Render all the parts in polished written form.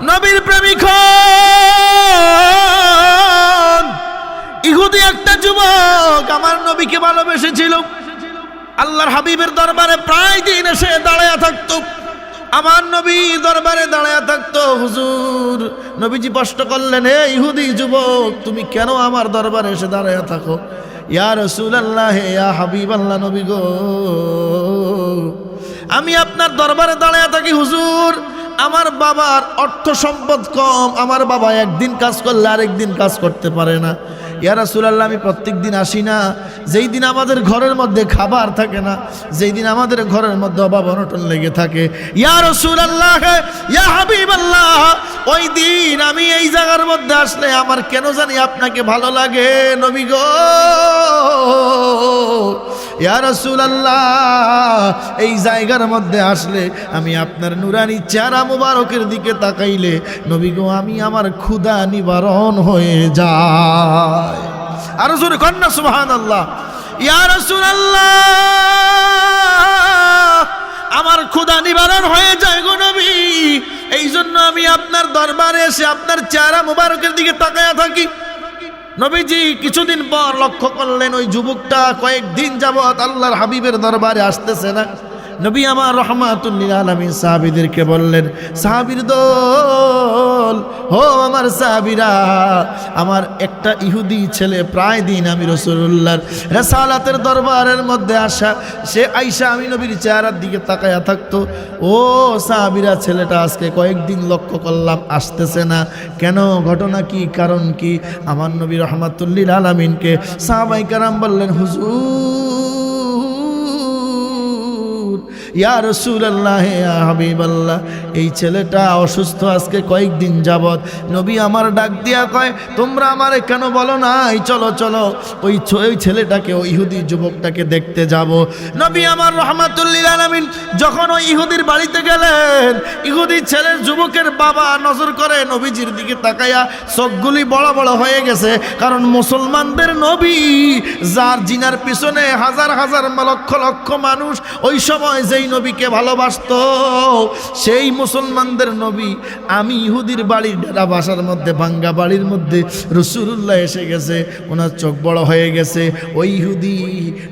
নবীর প্রেমিক হন। ইহুদি একটা যুবক আমার নবীকে ভালোবেসেছিল, আল্লাহর হাবিবের দরবারে প্রায় দিন এসে দাঁড়ায়া থাকতো, আমার নবী দরবারে দাঁড়ায়া থাকতো। হুজুর, নবীজি প্রশ্ন করলেন, হে ইহুদি যুবক, তুমি কেন আমার দরবারে এসে দাঁড়ায়া থাকো? ইয়া রাসূলুল্লাহ, ইয়া হাবিবাল্লাহ, নবী গো, আমি আপনার দরবারে দাঁড়ায়া থাকি হুজুর, আমার বাবার অর্থ সম্পদ কম, আমার বাবা একদিন কাজ করলে আরেকদিন কাজ করতে পারে না। ইয়া রাসূলুল্লাহ, আমি প্রত্যেক দিন আসি না, যেই দিন আমাদের ঘরের মধ্যে খাবার থাকে না, যেই দিন আমাদের ঘরের মধ্যে অভাব অনটন লেগে থাকে, ইয়া রাসূলুল্লাহ, ইয়া হাবিবাল্লাহ, ওই দিন আমি এই জায়গার মধ্যে আসলে আমার কেন জানি আপনাকে ভালো লাগে নবী গো। ইয়া রাসূলুল্লাহ, এই জায়গার মধ্যে আসলে আমি আপনার নুরানি চেহারা মুবারকের দিকে তাকাইলে নবী গো, আমি আমার ক্ষুধা নিবারণ হয়ে যায়। আর জোরে কন্যা সুবহানাল্লাহ। ইয়া রাসূলুল্লাহ, আমার ক্ষুধা নিবারণ হয়ে যায় গো নবী, এই জন্য আমি আপনার দরবারে এসে আপনার চেহারা মুবারকের দিকে তাকায়া থাকি। নবীজি কিছুদিন পর লক্ষ্য করলেন ওই যুবকটা কয়েকদিন যাবত আল্লাহর হাবিবের দরবারে আসতেছে না। নবী আমার রাহমাতুল লিল আলামিন সাহাবীদেরকে বললেন, সাহাবীর দল, হো আমার সাহাবীরা, আমার একটা ইহুদি ছেলে প্রায় দিন আমি রাসূলুল্লাহর রিসালাতের দরবারের মধ্যে আসা, সে আয়েশা আমি নবীর চেহারার দিকে তাকায়া থাকতো। ও সাহাবীরা, ছেলেটা আজকে কয়েকদিন লক্ষ্য করলাম আসতেছে না, কেন? ঘটনা কি, কারণ কি? আমার নবী রাহমাতুল লিল আলামিনকে সাহাবায়ে কেরাম বললেন, হুজুর, ইয়া রাসূলুল্লাহ, ইয়া হাবিবাল্লাহ, এই ছেলেটা অসুস্থ আজকে কয়েকদিন যাবত। নবী আমার ডাক দিয়া কয়, তোমরা আমারে কেন বলো নাই, চলো চলো ওই ছেলেটাকে, ওই ইহুদি যুবকটাকে দেখতে যাব। নবী আমার রাহমাতুল লিল আলামিন যখন ওই ইহুদির বাড়িতে গেলেন, ইহুদি ছেলের যুবকের বাবা নজর করে নবীজির দিকে তাকায়া চোখগুলি বড় বড় হয়ে গেছে, কারণ মুসলমানদের নবী, যার জিনার পিছনে হাজার হাজার লক্ষ লক্ষ মানুষ ওই সময় যেই নবীকে ভালোবাসতো, সেই মুসলমানদের নবী, আমি ইহুদির বাড়ির ডেরা বাসার মধ্যে, ভাঙ্গা বাড়ির মধ্যে রাসূলুল্লাহ এসে গেছে, ওনার চোখ বড় হয়ে গেছে। ওই ইহুদি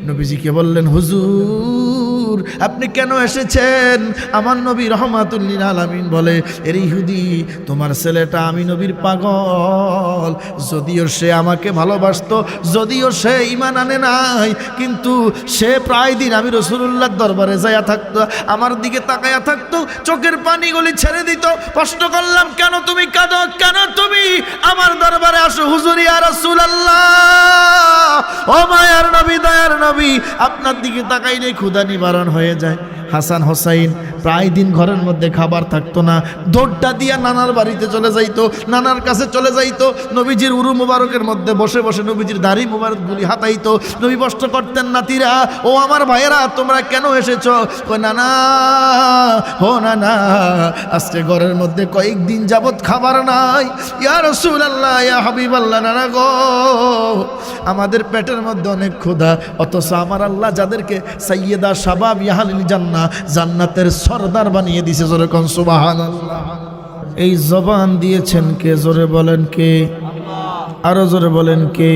নবীজিকে বললেন, হুজুর, আপনি কেন এসেছেন? আমার নবী রাহমাতুল লিল আলামিন বলে, এর ইহুদি, তোমার ছেলেটা আমি নবীর পাগল, যদিও সে আমাকে ভালোবাসতো, যদিও সে ঈমান আনে নাই, কিন্তু সে প্রায় দিন আমি রাসূলুল্লাহর দরবারে যাইয়া থাকতো, আমার দিকে তাকায়া থাকতো, চোখের পানিগুলি ছেড়ে দিত। প্রশ্ন করলাম, কেন তুমি কাঁদো, কেন তুমি আমার দরবারে আসো? হুজুর, ইয়া রাসূলুল্লাহ, ও মায়ার নবী, দয়ার নবী, আপনার দিকে তাকাইলে ক্ষুধা নিবারণ হয়ে যায়। হাসান হোসাইন প্রায় দিন ঘরের মধ্যে খাবার থাকতো না, দৌড়টা দিয়া নানার বাড়িতে চলে যাইতো, নানার কাছে চলে যাইতো, নবীজির উরু মুবারকের মধ্যে বসে বসে নবীজির দাড়ি মুবারকগুলি হাতাইতো। নবী প্রশ্ন করতেন, নাতিরা, ও আমার ভাইয়েরা, তোমরা কেন এসেছো? কই, নানা, ও নানা, আজকে ঘরের মধ্যে কয়েকদিন যাবত খাবার নাই। ইয়া রাসূলুল্লাহ, ইয়া হাবিবাল্লাহ, নানা গো, আমাদের পেটের মধ্যে অনেক ক্ষুধা, অথচ আমার আল্লাহ যাদেরকে সাইয়্যিদা শাবাব ইয়াহলিল জান্নাহ, জান্নাতের সরদার বানিয়ে দিয়েছে। জোরে কোন সুবহানাল্লাহ। এই জবান দিয়েছেন কে? জোরে বলেন কে? আরো জোরে বলেন কে?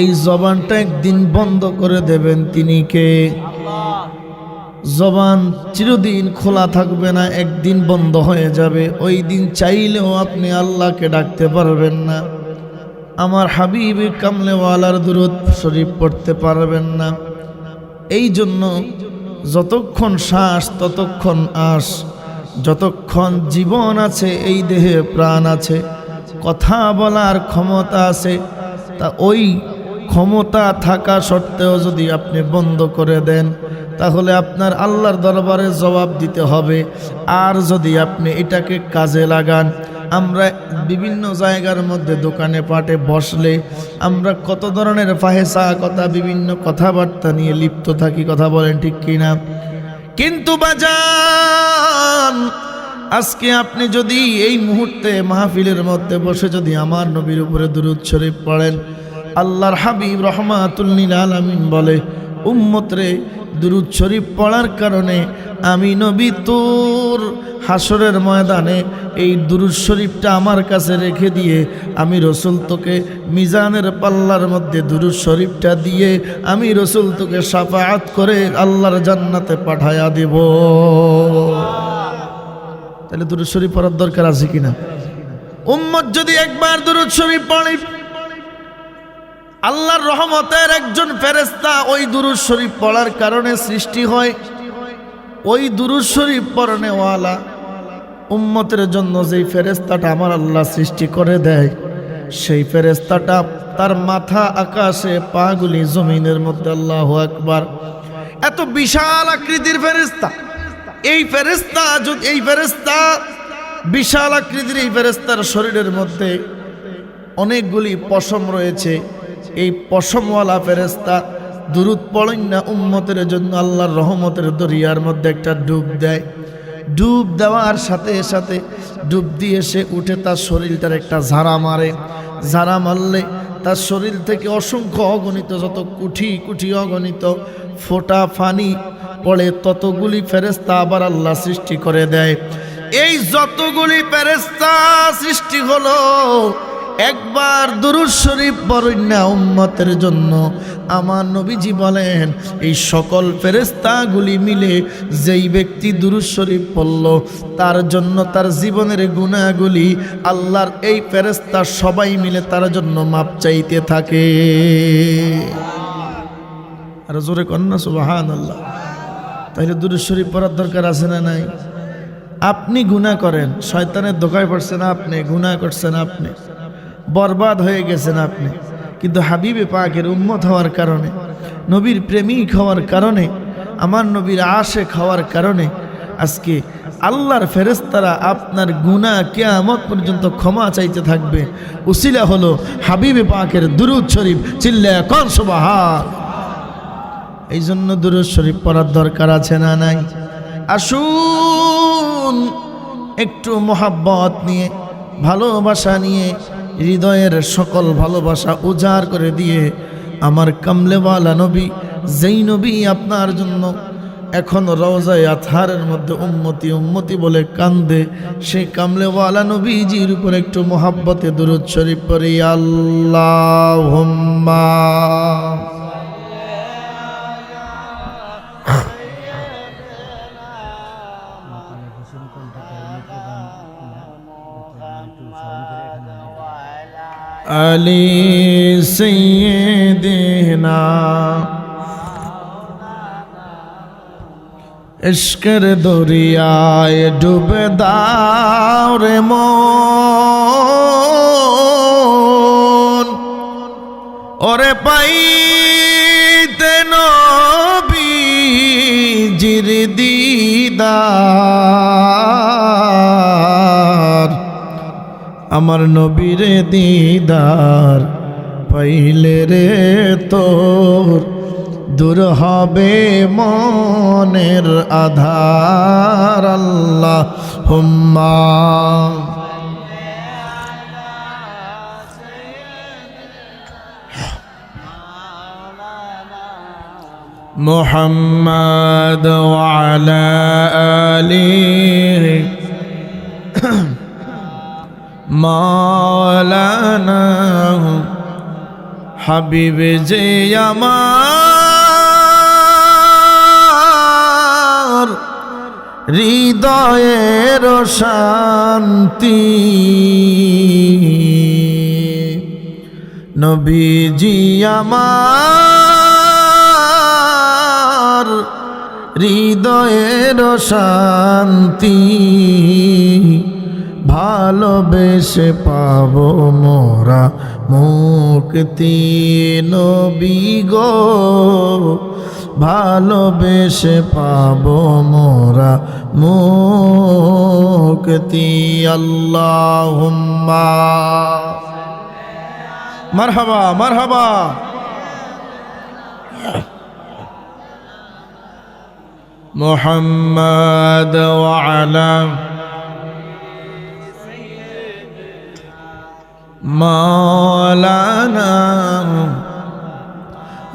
এই জবানটা একদিন বন্ধ করে দেবেন, তিনি কে? জবান চিরদিন খোলা থাকবে না, একদিন বন্ধ হয়ে যাবে। ওই দিন চাইলেও আপনি আল্লাহকে ডাকতে পারবেন না, আমার হাবিব কামলেওয়ালার দুরূদ শরীফ পড়তে পারবেন না। এই জন্য যতক্ষণ শ্বাস ততক্ষণ আস, যতক্ষণ জীবন আছে, এই দেহে প্রাণ আছে, কথা বলার ক্ষমতা আছে, তা ওই ক্ষমতা থাকা সত্ত্বেও যদি আপনি বন্ধ করে দেন, তাহলে আপনার আল্লাহর দরবারে জবাব দিতে হবে। আর যদি আপনি এটাকে কাজে লাগান, আমরা বিভিন্ন জায়গার মধ্যে দোকানে পাটে বসলে আমরা কত ধরনের ফাহেসা কথা, বিভিন্ন কথাবার্তা নিয়ে লিপ্ত থাকি, কথা বলেন ঠিক কিনা? কিন্তু বাজান, আজকে আপনি যদি এই মুহূর্তে মাহফিলের মধ্যে বসে যদি আমার নবীর উপরে দুরূদ শরীফ পড়েন, আল্লাহর হাবিব রাহমাতুল লিল আলামিন বলে, উম্মতরে দুরূদ শরীফ পড়ার কারণে আমি নবী তোর হাসরের ময়দানে এই দুরূদ শরীফটা আমার কাছে রেখে দিয়ে আমি রসুল তোকে মিজানের পাল্লার মধ্যে দুরূদ শরীফটা দিয়ে আমি রসুল তোকে শাফাআত করে আল্লাহর জান্নাতে পাঠায়া দেব। তাহলে দুরূদ শরীফ পড়ার দরকার আছে কিনা? উম্মত যদি একবার দুরূদ শরীফ পড়ে, আল্লাহর রহমতের একজন ফেরেশতা ওই দুরূদ শরীফ পড়ার কারণে সৃষ্টি হয়। ওই দুরূদ শরীফ পড়নেওয়ালা উম্মতের জন্য যেই ফেরেশতাটা আমার আল্লাহ সৃষ্টি করে দেয়, সেই ফেরেশতাটা তার মাথা আকাশে, পাগুলি জমিনের মধ্যে। আল্লাহু আকবার! এত বিশাল আকৃতির ফেরেশতা। এই ফেরেশতা বিশাল আকৃতির এই ফেরেশতার শরীরের মধ্যে অনেকগুলি পশম রয়েছে। এই পশমওয়ালা ফেরেশতা দুরূদ পড়েন না উম্মতের জন্য, আল্লাহর রহমতের দরিয়ার মধ্যে একটা ডুব দেয়। ডুব দেওয়ার সাথে সাথে ডুব দিয়ে সে উঠে তার শরীরটার একটা ঝাড়া মারে। ঝাড়া মারলে তার শরীর থেকে অসংখ্য অগণিত, যত কুঠি কুঠি অগণিত ফোঁটা পানি পড়ে, ততগুলি ফেরেশতা আবার আল্লাহ সৃষ্টি করে দেয়। এই যতগুলি ফেরেশতা সৃষ্টি হলো, একবার দুরূদ শরীফ পড়েন না উম্মতের জন্য, আমার নবীজি বলেন এই সকল ফেরেশতাগুলি মিলে যেই ব্যক্তি দুরূদ শরীফ পড়ল, তার জন্য তার জীবনের গুনাহগুলি আল্লাহর এই ফেরেশতা সবাই মিলে তার জন্য মাপ চাইতে থাকে। আর জোরে কন্যা সুবহানাল্লাহ। তাইলে দুরূদ শরীফ পড়ার দরকার আছে না নাই? আপনি গুনাহ করেন, শয়তানের ধোঁকায় পড়ছেন আপনি, গুনাহ করছেন আপনি, বরবাদ হয়ে গেছেন আপনি, কিন্তু হাবিবে পাকের উম্মত হওয়ার কারণে, নবীর প্রেমিক হওয়ার কারণে, আমার নবীর আশিক হওয়ার কারণে আজকে আল্লাহর ফেরেশতারা আপনার গুনাহ কিয়ামত পর্যন্ত ক্ষমা চাইতে থাকবে। উসিলা হলো হাবিবে পাকের দুরূদ শরীফ। চিল্লায়া কোন সুবহান! এই জন্য দুরূদ শরীফ পড়ার দরকার আছে না নাই? আসুন একটু মোহাব্বত নিয়ে, ভালোবাসা নিয়ে, হৃদয়ের সকল ভালোবাসা উজাড় করে দিয়ে আমার কামলেওয়ালা নবী, যেই নবী আপনার জন্য এখন রওজায়ে আতহারের মধ্যে উম্মতি উম্মতি বলে কান্দে, সেই কামলেওয়ালা নবীজির উপর একটু মোহাব্বতে দুরূদ শরীফ পড়ি। আল্লাহুম্মা আলী সাইয়্যিদিনা ইশকের দরিয়ায় ডুবে দাও রে মন, ওরে পাইতে নবীজির দিদার, আমার নবীর দিদার পাইলে রে তোর দূর হবে মনের আধার। আল্লাহুম্মা মুহাম্মাদ ওয়া আলা আলিহি মাওলানা হাবিব যে আমার হৃদয়ের শান্তি, নবীজি আমার হৃদয়ের শান্তি, ভালোবেসে পাবো মোরা মুক্তি। নবী গো ভালোবেসে পাবো মোরা মুক্তি। আল্লাহুম্মা মারহাবা মারহাবা। মুহাম্মাদ ওয়া আলা মাওলানা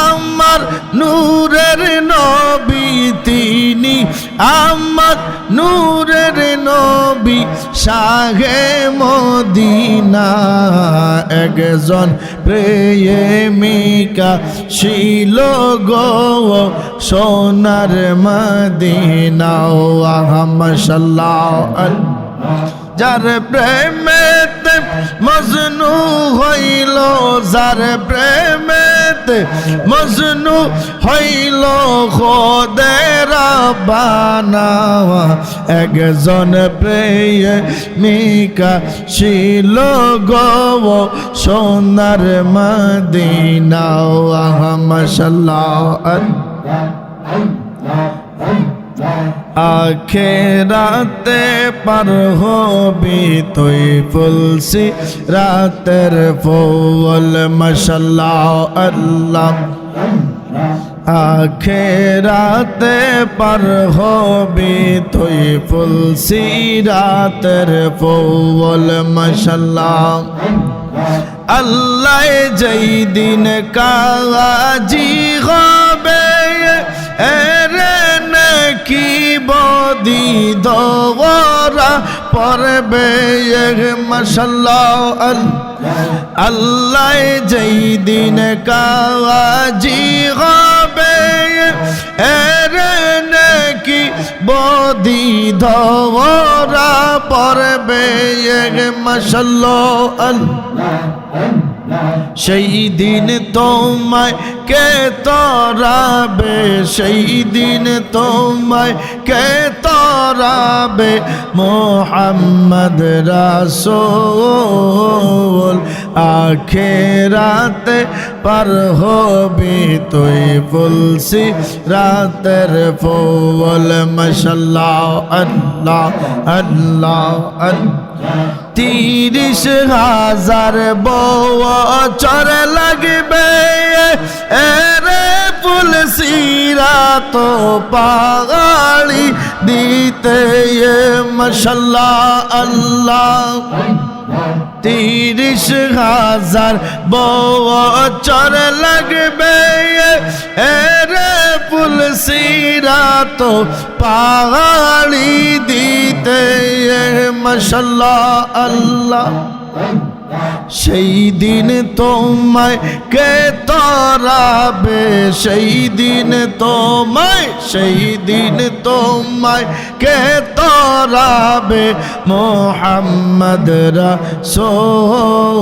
আমার নূরের নবী তিনি আমার নূরের নবী শাহে মদিনা একজন প্রেমিকা ছিল গো সোনার মদিনা মাশাআল্লাহ যার প্রেমেতে মজনু হইল যার প্রেমেতে মজনু হইল খোদে রাব্বানা একজন প্রেমিকা ছিল গো সোনার মদিনা মাশাআল্লাহ আখেরাতে পার হবি তুই ফুলসি রাতের ফুল মাশাআল্লাহ আল্লাহ আখেরাতে পার হবি তুই ফুলসি রাতের ফুল মাশাআল্লাহ আল্লাহ যেই দিন কাজী হবে এরে কি বদি দোরা পরবে মাশাআল্লাহ আল্লাহ যেই দিন কাজী হবে এরে কি বদি দোরা পরবে মাশাআল্লাহ সেই দিন তোমায় কে তরাবে সেই দিন তোমায় কে তরাবে মুহাম্মদ রাসূল আখেরাতে পার হবি তুই ফুলসি রাতের ফুল মাশাআল্লাহ আল্লাহ আল্লাহ আল্লাহ 30,000 বছর লাগবে এরে ফুল সিরাত পাগাড়ি দিতে মাশাআল্লাহ আল্লাহ 30,000 বছর লাগবে এরে ফুল সিরাত পাগাড়ি দিতে মাশাআল্লাহ আল্লাহ সেই দিন তোমায় কে তরাবে সেই দিন তোমায় কে তরাবে মুহাম্মদ রাসূল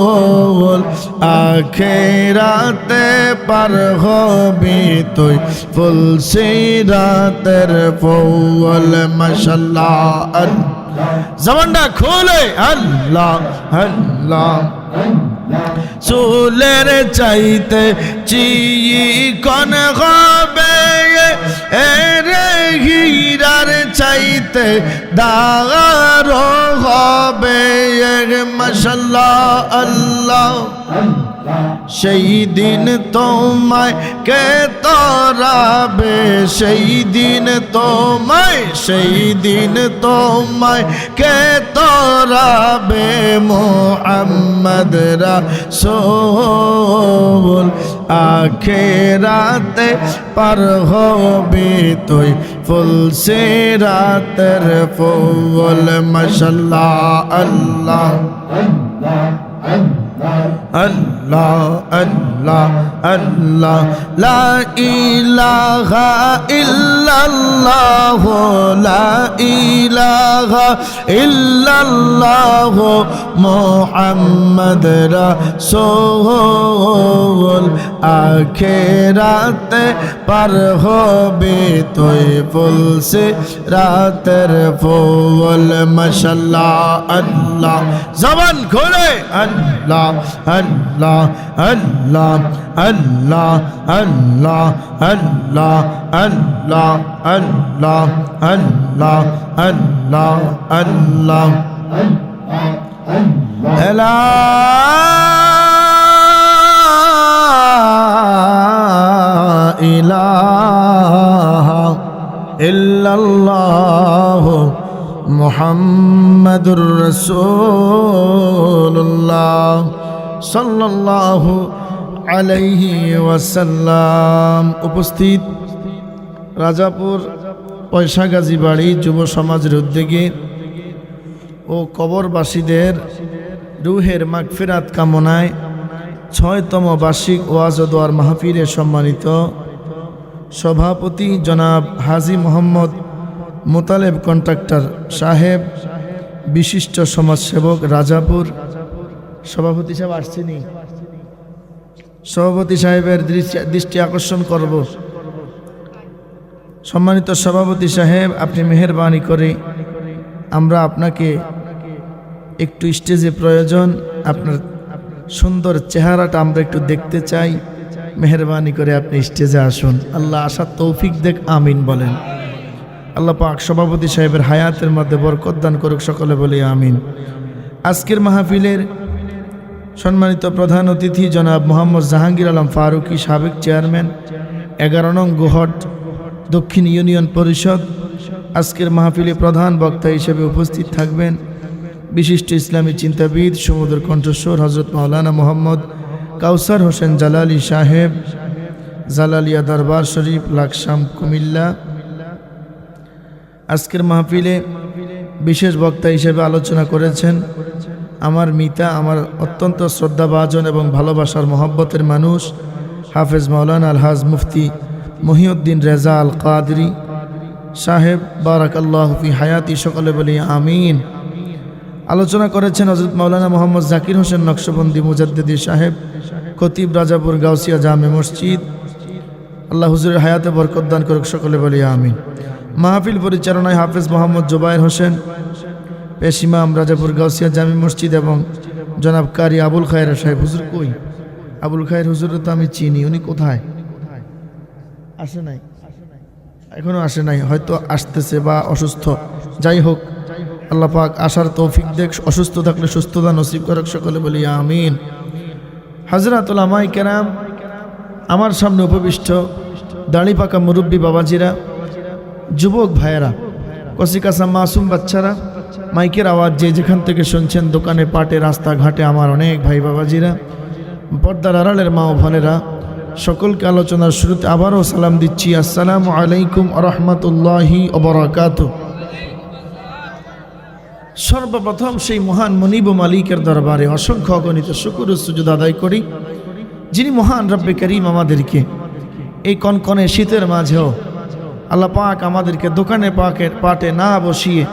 আখেরাতে পার হবি তুই ফুল সিরাতের ফুল মাশাআল্লাহ জবানটা খোলে আল্লাহ আল্লাহ চুলের চাইতে চিকন হবে এরে হীরার চাইতে দাগার হবে মাশাআল্লাহ আল্লাহ সেই দিন তোমায় কে তরাবে সেই দিন তোমায় কে তরাবে মুহাম্মদ রাসূল আখেরাতে পার হবি তুই ফুল সিরাতের ফুল মাশাআল্লাহ আল্লাহ আল্লাহ আল্লাহ আল্লাহ লা ইলাহা ইল্লাল্লাহ লা ইলাহা ইল্লাল্লাহ মুহাম্মদ রাসূল আখেরাতে পার হবি তুই ফুল সিরাতের ফুল মাশাআল্লাহ আল্লাহ জবান খোলে আল্লাহ আল্লাহ আল্লাহ আল্লাহ আল্লাহ আল্লাহ আল্লাহ আল্লাহ আল্লাহ আল্লাহ আল্লাহ লা ইলাহা ইল্লাল্লাহ মুহাম্মাদুর রাসূলুল্লাহ সাল্লাল্লাহু আলাইহি ওয়াসাল্লাম। উপস্থিত রাজাপুর পয়সাগাজী বাড়ি যুব সমাজের উদ্যোগে ও কবরবাসীদের রুহের মাগফিরাত কামনায় ৬তম বার্ষিক ওয়াজ ও দোয়ার মাহফিলে সম্মানিত সভাপতি জনাব হাজী মোহাম্মদ মোতালেব কন্ট্রাক্টর সাহেব, বিশিষ্ট সমাজসেবক রাজাপুর। সভাপতি সাহেব আসছেনি? সভাপতি সাহেবের দৃষ্টি আকর্ষণ করব। সম্মানিত সভাপতি সাহেব, আপনি মেহেরবানি করে, আমরা আপনাকে একটু স্টেজে প্রয়োজন, আপনার সুন্দর চেহারাটা আমরা একটু দেখতে চাই। মেহেরবানি করে আপনি স্টেজে আসুন। আল্লাহ আসার তৌফিক দেখ, আমিন বলেন। আল্লাহ পাক সভাপতি সাহেবের হায়াতের মধ্যে বরকত দান করুক, সকলে বলি আমিন। আজকের মাহফিলের সম্মানিত প্রধান অতিথি জনাব মোহাম্মদ জাহাঙ্গীর আলম ফারুকী, সাবেক চেয়ারম্যান 11 নং গোহট দক্ষিণ ইউনিয়ন পরিষদ। আজকের মাহফিলে প্রধান বক্তা হিসেবে উপস্থিত থাকবেন বিশিষ্ট ইসলামী চিন্তাবিদ, সমুদ্র কণ্ঠস্বর হজরত মাওলানা মোহাম্মদ কাউসার হোসেন জালালি সাহেব, জালালিয়া দরবার শরীফ, লাকসাম, কুমিল্লা। আজকের মাহফিলে বিশেষ বক্তা হিসেবে আলোচনা করেছেন আমার মিতা, আমার অত্যন্ত শ্রদ্ধাভাজন এবং ভালোবাসার মহব্বতের মানুষ হাফেজ মাওলানা আলহাজ মুফতি মহিউদ্দিন রেজা আল কাদরি সাহেব, বারাকাল্লাহু ফি হায়াতি, সকলে বলি আমিন। আলোচনা করেছেন হযরত মাওলানা মোহাম্মদ জাকির হোসেন নকশবন্দি মুজাদ্দিদি সাহেব, খতিব রাজাপুর গাউসিয়া জামে মসজিদ। আল্লাহ হুজুরের হায়াতে বরকত দান করুক, সকলে বলি আমিন। মাহফিল পরিচালনায় হাফেজ মোহাম্মদ জুবায়ের হোসেন, পেশ ইমাম রাজাপুর গাউসিয়া জামে মসজিদ, এবং জনাব কারি আবুল খায়ের সাহেব। হুজুর কই? আবুল খায়ের হুজুর তো আমি চিনি, উনি কোথায়? আসে নাই, এখনো আসে নাই, হয়তো আসতেছে বা অসুস্থ। যাই হোক, আল্লাহ পাক আসার তৌফিক দেখ, অসুস্থ থাকলে সুস্থতা নসিব করুক, সকলে বলি আমিন। হযরত উলামায়ে কেরাম, আমার সামনে উপবিষ্ট দাড়ি পাকা মুরব্বী বাবাজিরা, যুবক ভাইয়েরা, কচিকাঁচা মাসুম বাচ্চারা, মাইকের আওয়াজ যে যেখান থেকে শুনছেন, দোকানে, পাটে, রাস্তাঘাটে আমার অনেক ভাই বাবাজিরা, পর্দার আড়ালের মা ও বোনেরা, সকলকে আলোচনার শুরুতে আবারও সালাম দিচ্ছি, আসসালামু আলাইকুম ওয়া রাহমাতুল্লাহি ওয়া বারাকাতুহু। সর্বপ্রথম সেই মহান মনিব মালিকের দরবারে অসংখ্য অগণিত শুকর ও সুজুদ আদায় করি, যিনি মহান রব্বে করিম আমাদেরকে এই কনকনে শীতের মাঝেও আল্লাহ পাক আমাদেরকে দোকানে পাটে না বসিয়ে,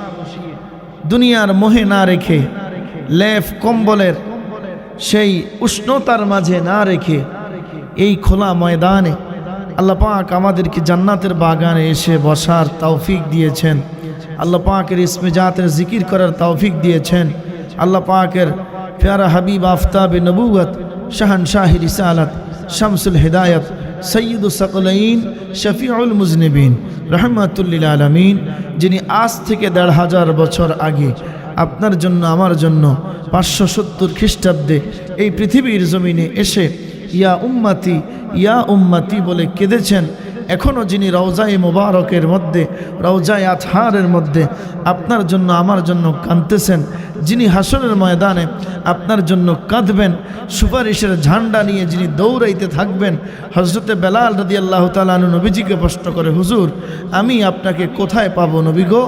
দুনিয়ার মোহে না রেখে, লেফ কম্বলের সেই উষ্ণতার মাঝে না রেখে, এই খোলা ময়দানে আল্লাহ পাক আমাদেরকে জান্নাতের বাগানে এসে বসার তৌফিক দিয়েছেন। আল্লাহ পাকের ইসমে জাতের জিকির করার তৌফিক দিয়েছেন। আল্লাহ পাকের প্যারা হাবিব আফতাবে নবুয়ত, শাহনশাহি রিসালাত, শামসুল হিদায়ত, সৈয়দুস সাকলাইন, শফিউল মুজনিবিন, রহমাতুল লিল আলামিন, যিনি আজ থেকে ১৫০০ বছর আগে আপনার জন্য আমার জন্য ৫৭০ খ্রিস্টাব্দে এই পৃথিবীর জমিনে এসে ইয়া উম্মতি বলে কেঁদেছেন। এখনও যিনি রওজায়ে মুবারকের মধ্যে, রওজায়ে আতহারের মধ্যে আপনার জন্য আমার জন্য কাঁদতেছেন, যিনি হাসরের ময়দানে আপনার জন্য কাঁদবেন, সুপারিশের ঝান্ডা নিয়ে যিনি দৌড়াইতে থাকবেন। হযরতে বেলাল রাদিয়াল্লাহু তাআলা আনহু নবীজিকে প্রশ্ন করে, হুজুর আমি আপনাকে কোথায় পাবো নবী গো?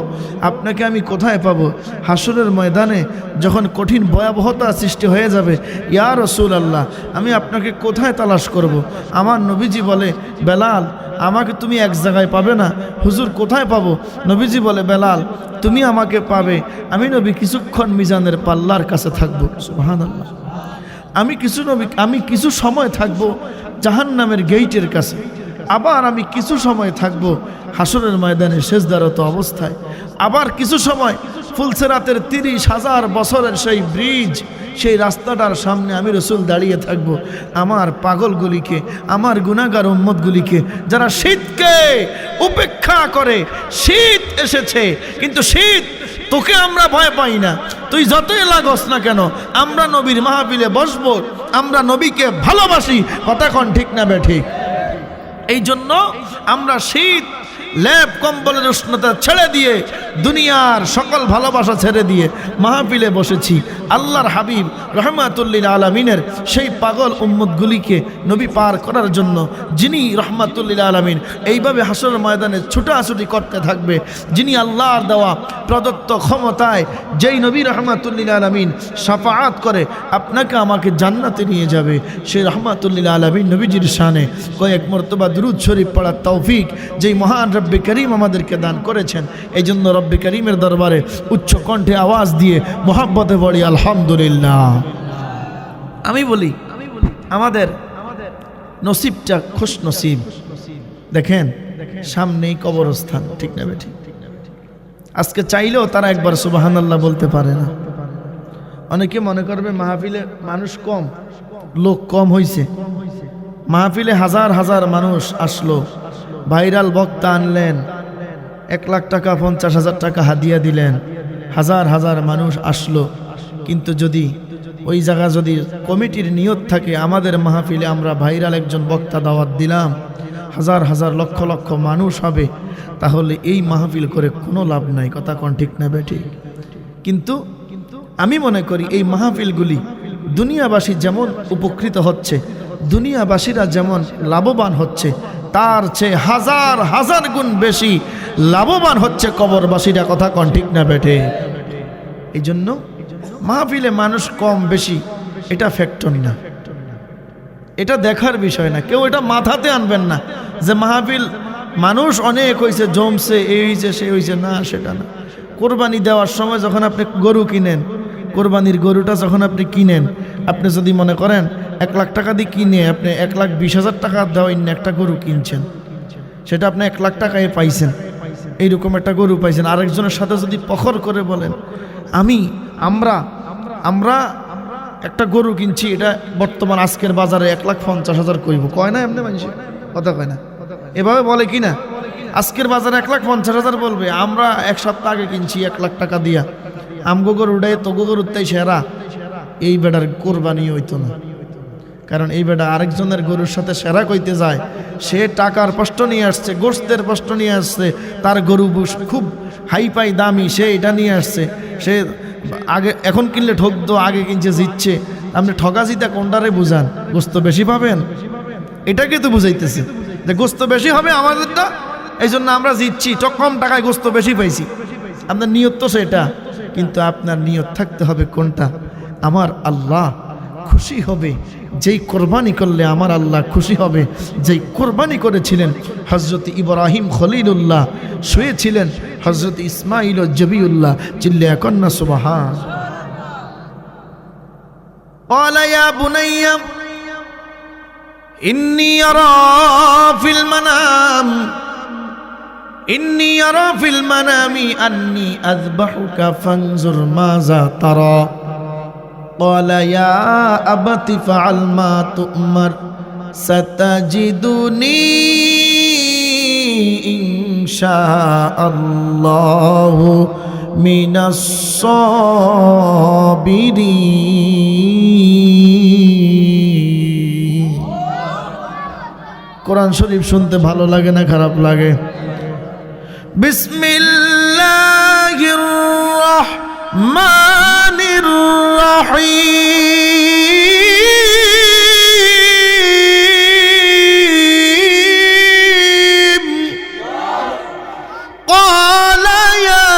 আপনাকে আমি কোথায় পাবো? হাসরের ময়দানে যখন কঠিন ভয়াবহতা সৃষ্টি হয়ে যাবে, ইয়া রাসূলুল্লাহ আমি আপনাকে কোথায় তালাশ করব? আমার নবীজি বলে, বেলাল আমাকে তুমি এক জায়গায় পাবে না। হুজুর কোথায় পাবো? নবীজি বলে, বেলাল তুমি আমাকে পাবে, আমি নবী কিছুক্ষণ মিজানের পাল্লার কাছে থাকবো। সুবহানাল্লাহ। আমি কিছু সময় থাকবো জাহান্নামের গেইটের কাছে, আবার আমি কিছু সময় থাকবো হাসরের ময়দানে সেজদারত অবস্থায়, আবার কিছু সময় ফুলসেরাতের ৩০,০০০ বছরের সেই ব্রিজ, সেই রাস্তাটার সামনে আমি রসুল দাঁড়িয়ে থাকব। আমার পাগলগুলিকে, আমার গুনাহগার উম্মতগুলিকে, যারা শীতকে উপেক্ষা করে, শীত এসেছে কিন্তু শীত তোকে আমরা ভয় পাই না, তুই যতই লাগস না কেন, আমরা নবীর মাহফিলে বসবো, আমরা নবীকে ভালোবাসি। কথা কোন ঠিক না বে ঠিক? এই জন্য আমরা শীত লেপ কম্বলের উষ্ণতা ছেড়ে দিয়ে দুনিয়ার সকল ভালোবাসা ছেড়ে দিয়ে মাহফিলে বসেছি আল্লাহর হাবিব রহমাতুল্লিল আলামিনের সেই পাগল উম্মতগুলিকে নবী পার করার জন্য, যিনি রহমাতুল্লিল আলামিন এইভাবে হাসরের ময়দানে ছুটাছুটি করতে থাকবে, যিনি আল্লাহর দেওয়া প্রদত্ত ক্ষমতায় যেই নবী রহমাতুল্লিল আলামিন শাফাআত করে আপনাকে আমাকে জান্নাতে নিয়ে যাবে, সেই রহমাতুল্লিল আলামিন নবীজির শানে কয়েক মর্তবা দুরূদ শরীফ পড়ার তৌফিক যেই মহান রব্বে করিম আমাদেরকে দান করেছেন, এই জন্য রব্বে করিমের দরবারে উচ্চ কণ্ঠে আওয়াজ দিয়ে মোহাব্বতে পড়ি আলহামদুলিল্লাহ। আমি বলি আমাদের নসিবটা খুশ নসিব। দেখেন সামনেই কবরস্থান, ঠিক না বেঠিক? আজকে চাইলেও তারা একবার সুবহানাল্লাহ বলতে পারে না। অনেকে মনে করবে মাহফিলে মানুষ কম, লোক কম হইছে। মাহফিলে হাজার হাজার মানুষ আসলো, ভাইরাল বক্তা আনলেন, 1 লাখ টাকা 50,000 টাকা হাদিয়া দিলেন, হাজার হাজার মানুষ আসলো। কিন্তু যদি ওই জায়গা যদি কমিটির নিয়ত থাকে আমাদের মাহফিলে আমরা ভাইরাল একজন বক্তা দাওয়াত দিলাম, হাজার হাজার লক্ষ লক্ষ মানুষ হবে, তাহলে এই মাহফিল করে কোনো লাভ নাই। কথা কোন ঠিক না বেঠিক? কিন্তু আমি মনে করি এই মাহফিলগুলি দুনিয়াবাসী যেমন উপকৃত হচ্ছে, দুনিয়াবাসীরা যেমন লাভবান হচ্ছে, তার চেয়ে হাজার হাজার গুণ বেশি লাভবান হচ্ছে কবরবাসীরা। কথা কোন ঠিক না বেঠে? এই জন্য মাহফিলে মানুষ কম বেশি এটা ফ্যাক্টর না, এটা দেখার বিষয় না। কেউ এটা মাথাতে আনবেন না যে মাহফিল মানুষ অনেক হয়েছে, জমছে, এই হয়েছে, সে হয়েছে, না, সেটা না। কোরবানি দেওয়ার সময় যখন আপনি গরু কিনেন, কোরবানির গরুটা যখন আপনি কিনেন, আপনি যদি মনে করেন 1 লাখ টাকা দিয়ে কিনে আপনি 1,20,000 টাকা দেওয়া একটা গরু কিনছেন, সেটা আপনি 1 লাখ টাকায় পাইছেন, এইরকম একটা গরু পাইছেন। আরেকজনের সাথে যদি পখর করে বলেন আমরা একটা গরু কিনছি, এটা বর্তমান আজকের বাজারে 1,50,000 কইব, কয় না এমনি মানুষ? কথা কয় না? এভাবে বলে কি না? আজকের বাজারে 1,50,000 বলবে, আমরা 1 সপ্তাহ আগে কিনছি 1 লাখ টাকা দিয়া, আমগো গরুটাই তো গরুটাই সেরা। এই বেটার কোরবানি হইতো না, কারণ এই বেটা আরেকজনের গরুর সাথে সেরা কইতে যায়। সে টাকার কষ্ট নিয়ে আসছে, গোশতের কষ্ট নিয়ে আসছে, তার গরু খুব হাইপাই দামি, সে এটা নিয়ে আসছে। সে আগে এখন কিনলে ঠকতো, আগে কিনছে জিতছে। আপনি ঠকা জিতা কোনটারে বুঝান? গোস্ত বেশি পাবেন, এটাকে তো বুঝাইতেছে যে গোস্ত বেশি হবে আমাদেরটা, এই জন্য আমরা জিতছি, কম টাকায় গোস্ত বেশি পাইছি। আপনার নিয়ত তো সেটা, কিন্তু আপনার নিয়ত থাকতে হবে কোনটা? আমার আল্লাহ খুশি হবে যেই কোরবানি করলে আমার আল্লাহ খুশি হবে। যেই কোরবানি করেছিলেন হযরত ইব্রাহিম খলিলুল্লাহ, শুয়েছিলেন হযরত ইসমাইল ও জবিউল্লাহ, চিল্লে কন্যা সুবহান। ক্বালা ইয়া বুনাইয়া ইন্নী আরা ফিল মানামি আন্নী আযবাহুকা ফানজুর মাযা তারা। قال يا أبت فعل ما تؤمر ستجدني إن شاء الله من الصابرين। কোরআন শরীফ শুনতে ভালো লাগে না খারাপ লাগে? বিসমিল্লাহির রাহমানির الرحيم قال يا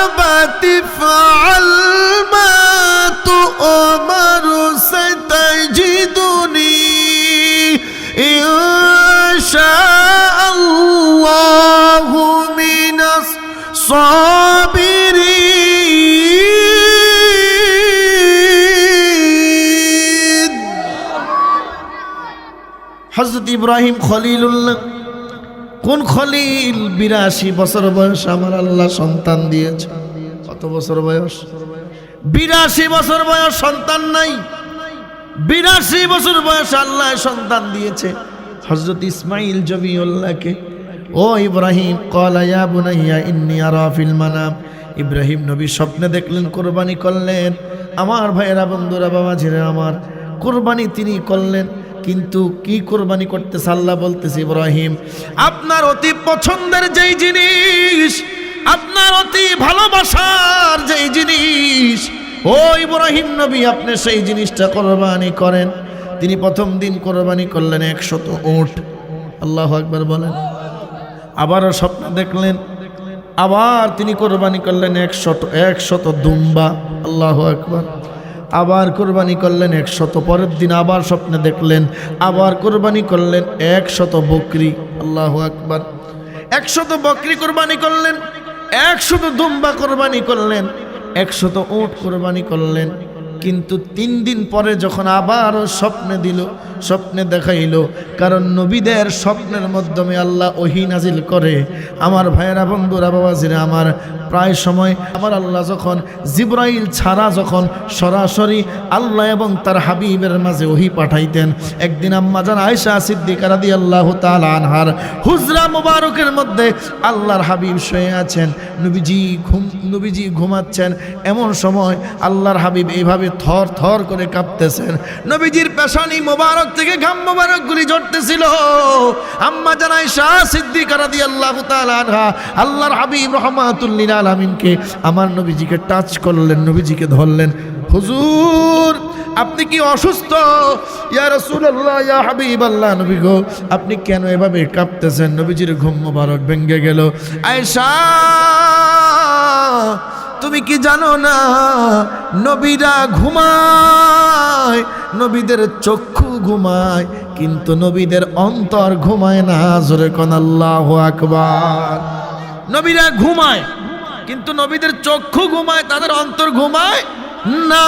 أبت افعل ما تؤمر ستجدني إن شاء الله من الصابرين। হযরত ইব্রাহিম খলিলুল্লাহ, কোন খলিল? 82 বছর বয়স আমার আল্লাহ সন্তান দিয়েছে। কত বছর বয়স? 82 বছর বয়স, সন্তান নাই। 82 বছর বয়স আল্লাহ সন্তান দিয়েছে হযরত ইসমাইল জবিউল্লাহকে। ও ইব্রাহিম, ক্বালা ইয়া বুনাইয়া ইন্নী আরা ফিল মানাম। ইব্রাহিম নবী স্বপ্নে দেখলেন, কোরবানি করলেন। আমার ভাইয়েরা, বন্ধুরা, বাবাজিরা আমার, কোরবানি তিনি করলেন, কিন্তু কি কোরবানি করতেছে? আল্লাহ বলতেছে, ইব্রাহিম আপনার অতি পছন্দের যেই জিনিস আপনার অতি ভালোবাসার যেই জিনিস, ও ইব্রাহিম নবী আপনি সেই জিনিসটা কোরবানি করেন। তিনি প্রথম দিন কোরবানি করলেন 100 উট। আল্লাহু আকবার বলেন। আবারও স্বপ্ন দেখলেন, আবার তিনি কোরবানি করলেন 100 দুম্বা। আল্লাহু আকবার। আবার কোরবানি করলেন 100। পরের দিন আবার স্বপ্নে দেখলেন, আবার কোরবানি করলেন 100 বকরি। আল্লাহু আকবার। 100 বকরি কোরবানি করলেন, 100 দুম্বা কোরবানি করলেন, 100 উট কোরবানি করলেন। কিন্তু 3 দিন পরে যখন আবারও স্বপ্নে দিল, স্বপ্নে দেখাইল, কারণ নবীদের স্বপ্নের মাধ্যমে আল্লাহ ওহী নাজিল করে। আমার ভাইয়েরা, বন্ধুরা, বাবাজিরা আমার, প্রায় সময় আমার আল্লাহ যখন জিবরাইল ছাড়া যখন সরাসরি আল্লাহ এবং তার হাবিবের মাঝে ওহী পাঠাইতেন, একদিন আম্মা জান আয়েশা সিদ্দিকা রাদিয়াল্লাহু তাআলা আনহার হুজরা মুবারকের মধ্যে আল্লাহর হাবিব শুয়ে আছেন, নবীজি ঘুমাচ্ছেন। এমন সময় আল্লাহর হাবিব এইভাবে থর থর করে কাঁপতেছেন, নবীজির পেশানি মোবারক থেকে ঘাম মোবারক গুলি ঝরতেছিল। আম্মা জান আয়েশা সিদ্দিকা রাদিয়াল্লাহু তাআলা আনহা আল্লাহর হাবিব রাহমাতুল লিল আলামিনকে, আমার নবীজিকে টাচ করলেন, নবীজিকে ধরলেন। হুজুর আপনি কি অসুস্থ? ইয়া রাসূলুল্লাহ, ইয়া হাবিবাল্লাহ, নবী গো আপনি কেন এভাবে কাঁপতেছেন? নবীজির ঘুম মোবারক ভেঙে গেল। আয়েশা তুমি কি জানো না, নবীরা ঘুমায়, নবীদের চক্ষু ঘুমায়, কিন্তু নবীদের অন্তর ঘুমায় না। জোরে কোন আল্লাহু আকবার। নবীরা ঘুমায় কিন্তু নবীদের চক্ষু ঘুমায়, তাদের অন্তর ঘুমায় না।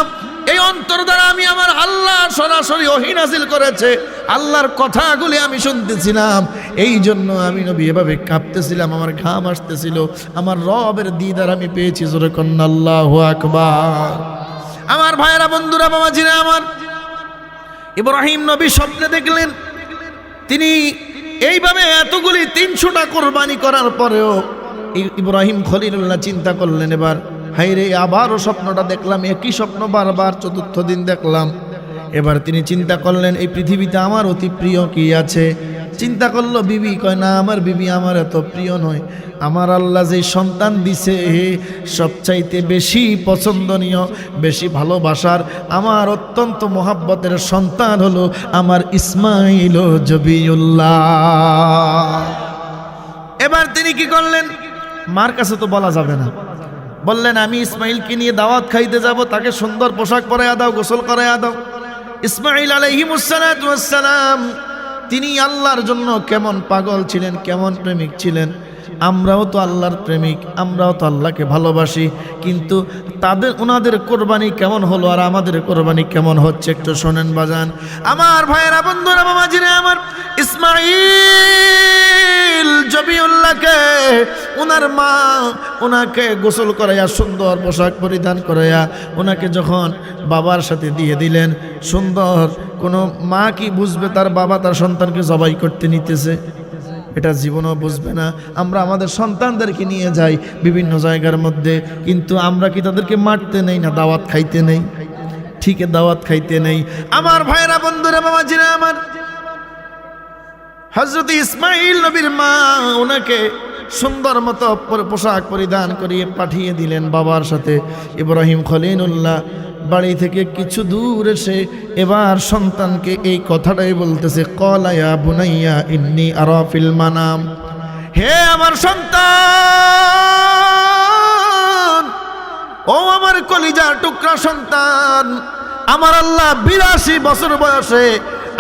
এই অন্তর দ্বারা আমি আমার আল্লাহ সরাসরি ওহী নাজিল করেছে, আল্লাহর কথাগুলি আমি শুনতেছিলাম। এই জন্য আমি নবী এভাবে কাঁপতেছিলাম, আমার ঘাম আসতেছিল, আমার রবের দিদার আমি পেয়েছি। জোরে কন্না আল্লাহু আকবার। আমার ভাইয়েরা, বন্ধুরা, বাবাজিরা আমার, ইব্রাহিম নবী স্বপ্নে দেখলেন, তিনি এইভাবে এতগুলি 300টা কোরবানি করার পরেও ইব্রাহিম খলিলুল্লাহ চিন্তা করলেন, এবার হাইরে আবারও স্বপ্নটা দেখলাম, একই স্বপ্ন বারবার 4র্থ দিন দেখলাম। এবার তিনি চিন্তা করলেন, এই পৃথিবীতে আমার অতি প্রিয় কি আছে? চিন্তা করলো, বিবি। কয় না, আমার বিবি আমার এত প্রিয় নয়। আমার আল্লাহ যে সন্তান দিছে সবচাইতে বেশি পছন্দনীয়, বেশি ভালোবাসার, আমার অত্যন্ত মোহাব্বতের সন্তান হলো আমার ইসমাইল ও জবিউল্লাহ। এবার তিনি কি করলেন? মার কাছে তো বলা যাবে না, বললেন আমি ইসমাইলকে নিয়ে দাওয়াত খাইতে যাব, তাকে সুন্দর পোশাক পরাইয়া দাও, গোসল করাইয়া দাও। ইসমাইল আলাইহিমুসসালাতু ওয়াসসালাম তিনি আল্লাহর জন্য কেমন পাগল ছিলেন, কেমন প্রেমিক ছিলেন। আমরাও তো আল্লাহর প্রেমিক, আমরাও তো আল্লাহকে ভালোবাসি, কিন্তু ওনাদের কোরবানি কেমন হলো আর আমাদের কোরবানি কেমন হচ্ছে একটু শোনেন বাজান। আমার ভাইয়েরা, বন্ধুরা, বাবাজিরা আমার, ইসমাইল জবিউল্লাহকে ওনার মা ওনাকে গোসল করাইয়া, সুন্দর পোশাক পরিধান করাইয়া ওনাকে যখন বাবার সাথে দিয়ে দিলেন, সুন্দর কোনো মা কি বুঝবে তার বাবা তার সন্তানকে জবাই করতে নিতেছে? এটা জীবনও বুঝবে না। আমরা আমাদের সন্তানদেরকে নিয়ে যাই বিভিন্ন জায়গার মধ্যে, কিন্তু আমরা কি তাদেরকে মারতে নেই না দাওয়াত খাইতে নেই? ঠিক দাওয়াত খাইতে নেই। আমার ভাইয়েরা, বন্ধুরা, বাবাজিরা আমার, হযরত ইসমাইল নবীর মা ওনাকে সুন্দর মতো পোশাক পরিধান করিয়ে পাঠিয়ে দিলেন বাবার সাথে। ইব্রাহিম খলিলুল্লাহ বাড়ি থেকে কিছু দূর এসে এবার সন্তানকে এই কথাটাই বলতেছে, ক্বালা ইয়া বুনাইয়া ইন্নী আরা ফিল মানাম, হে আমার সন্তান, ও আমার কলিজার টুকরা সন্তান, আমার আল্লাহ 82 বছর বয়সে,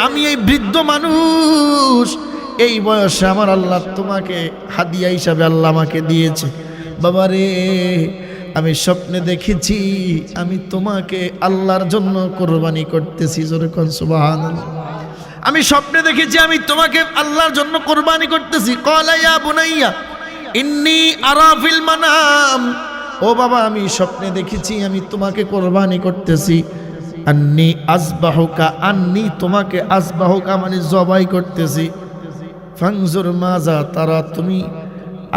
আমি এই বৃদ্ধ মানুষ, এই বয়সে আমার আল্লাহ তোমাকে হাদিয়া হিসাবে আল্লাহ আমাকে দিয়েছে। বাবারে, আমি স্বপ্নে দেখেছি আমি তোমাকে আল্লাহর জন্য কোরবানি করতেছি। জোরে কোন সুবহানাল্লাহ। আমি স্বপ্নে দেখেছি আমি তোমাকে আল্লাহর জন্য কোরবানি করতেছি। ক্বালা ইয়া বুনাইয়া ইন্নী আরা ফিল মানাম, ও বাবা আমি স্বপ্নে দেখেছি আমি তোমাকে কোরবানি করতেছি। আন্নী আযবাহুকা, আন্নী তোমাকে, আযবাহুকা মানে জবাই করতেছি। ফানজুর মাজা তারা, তুমি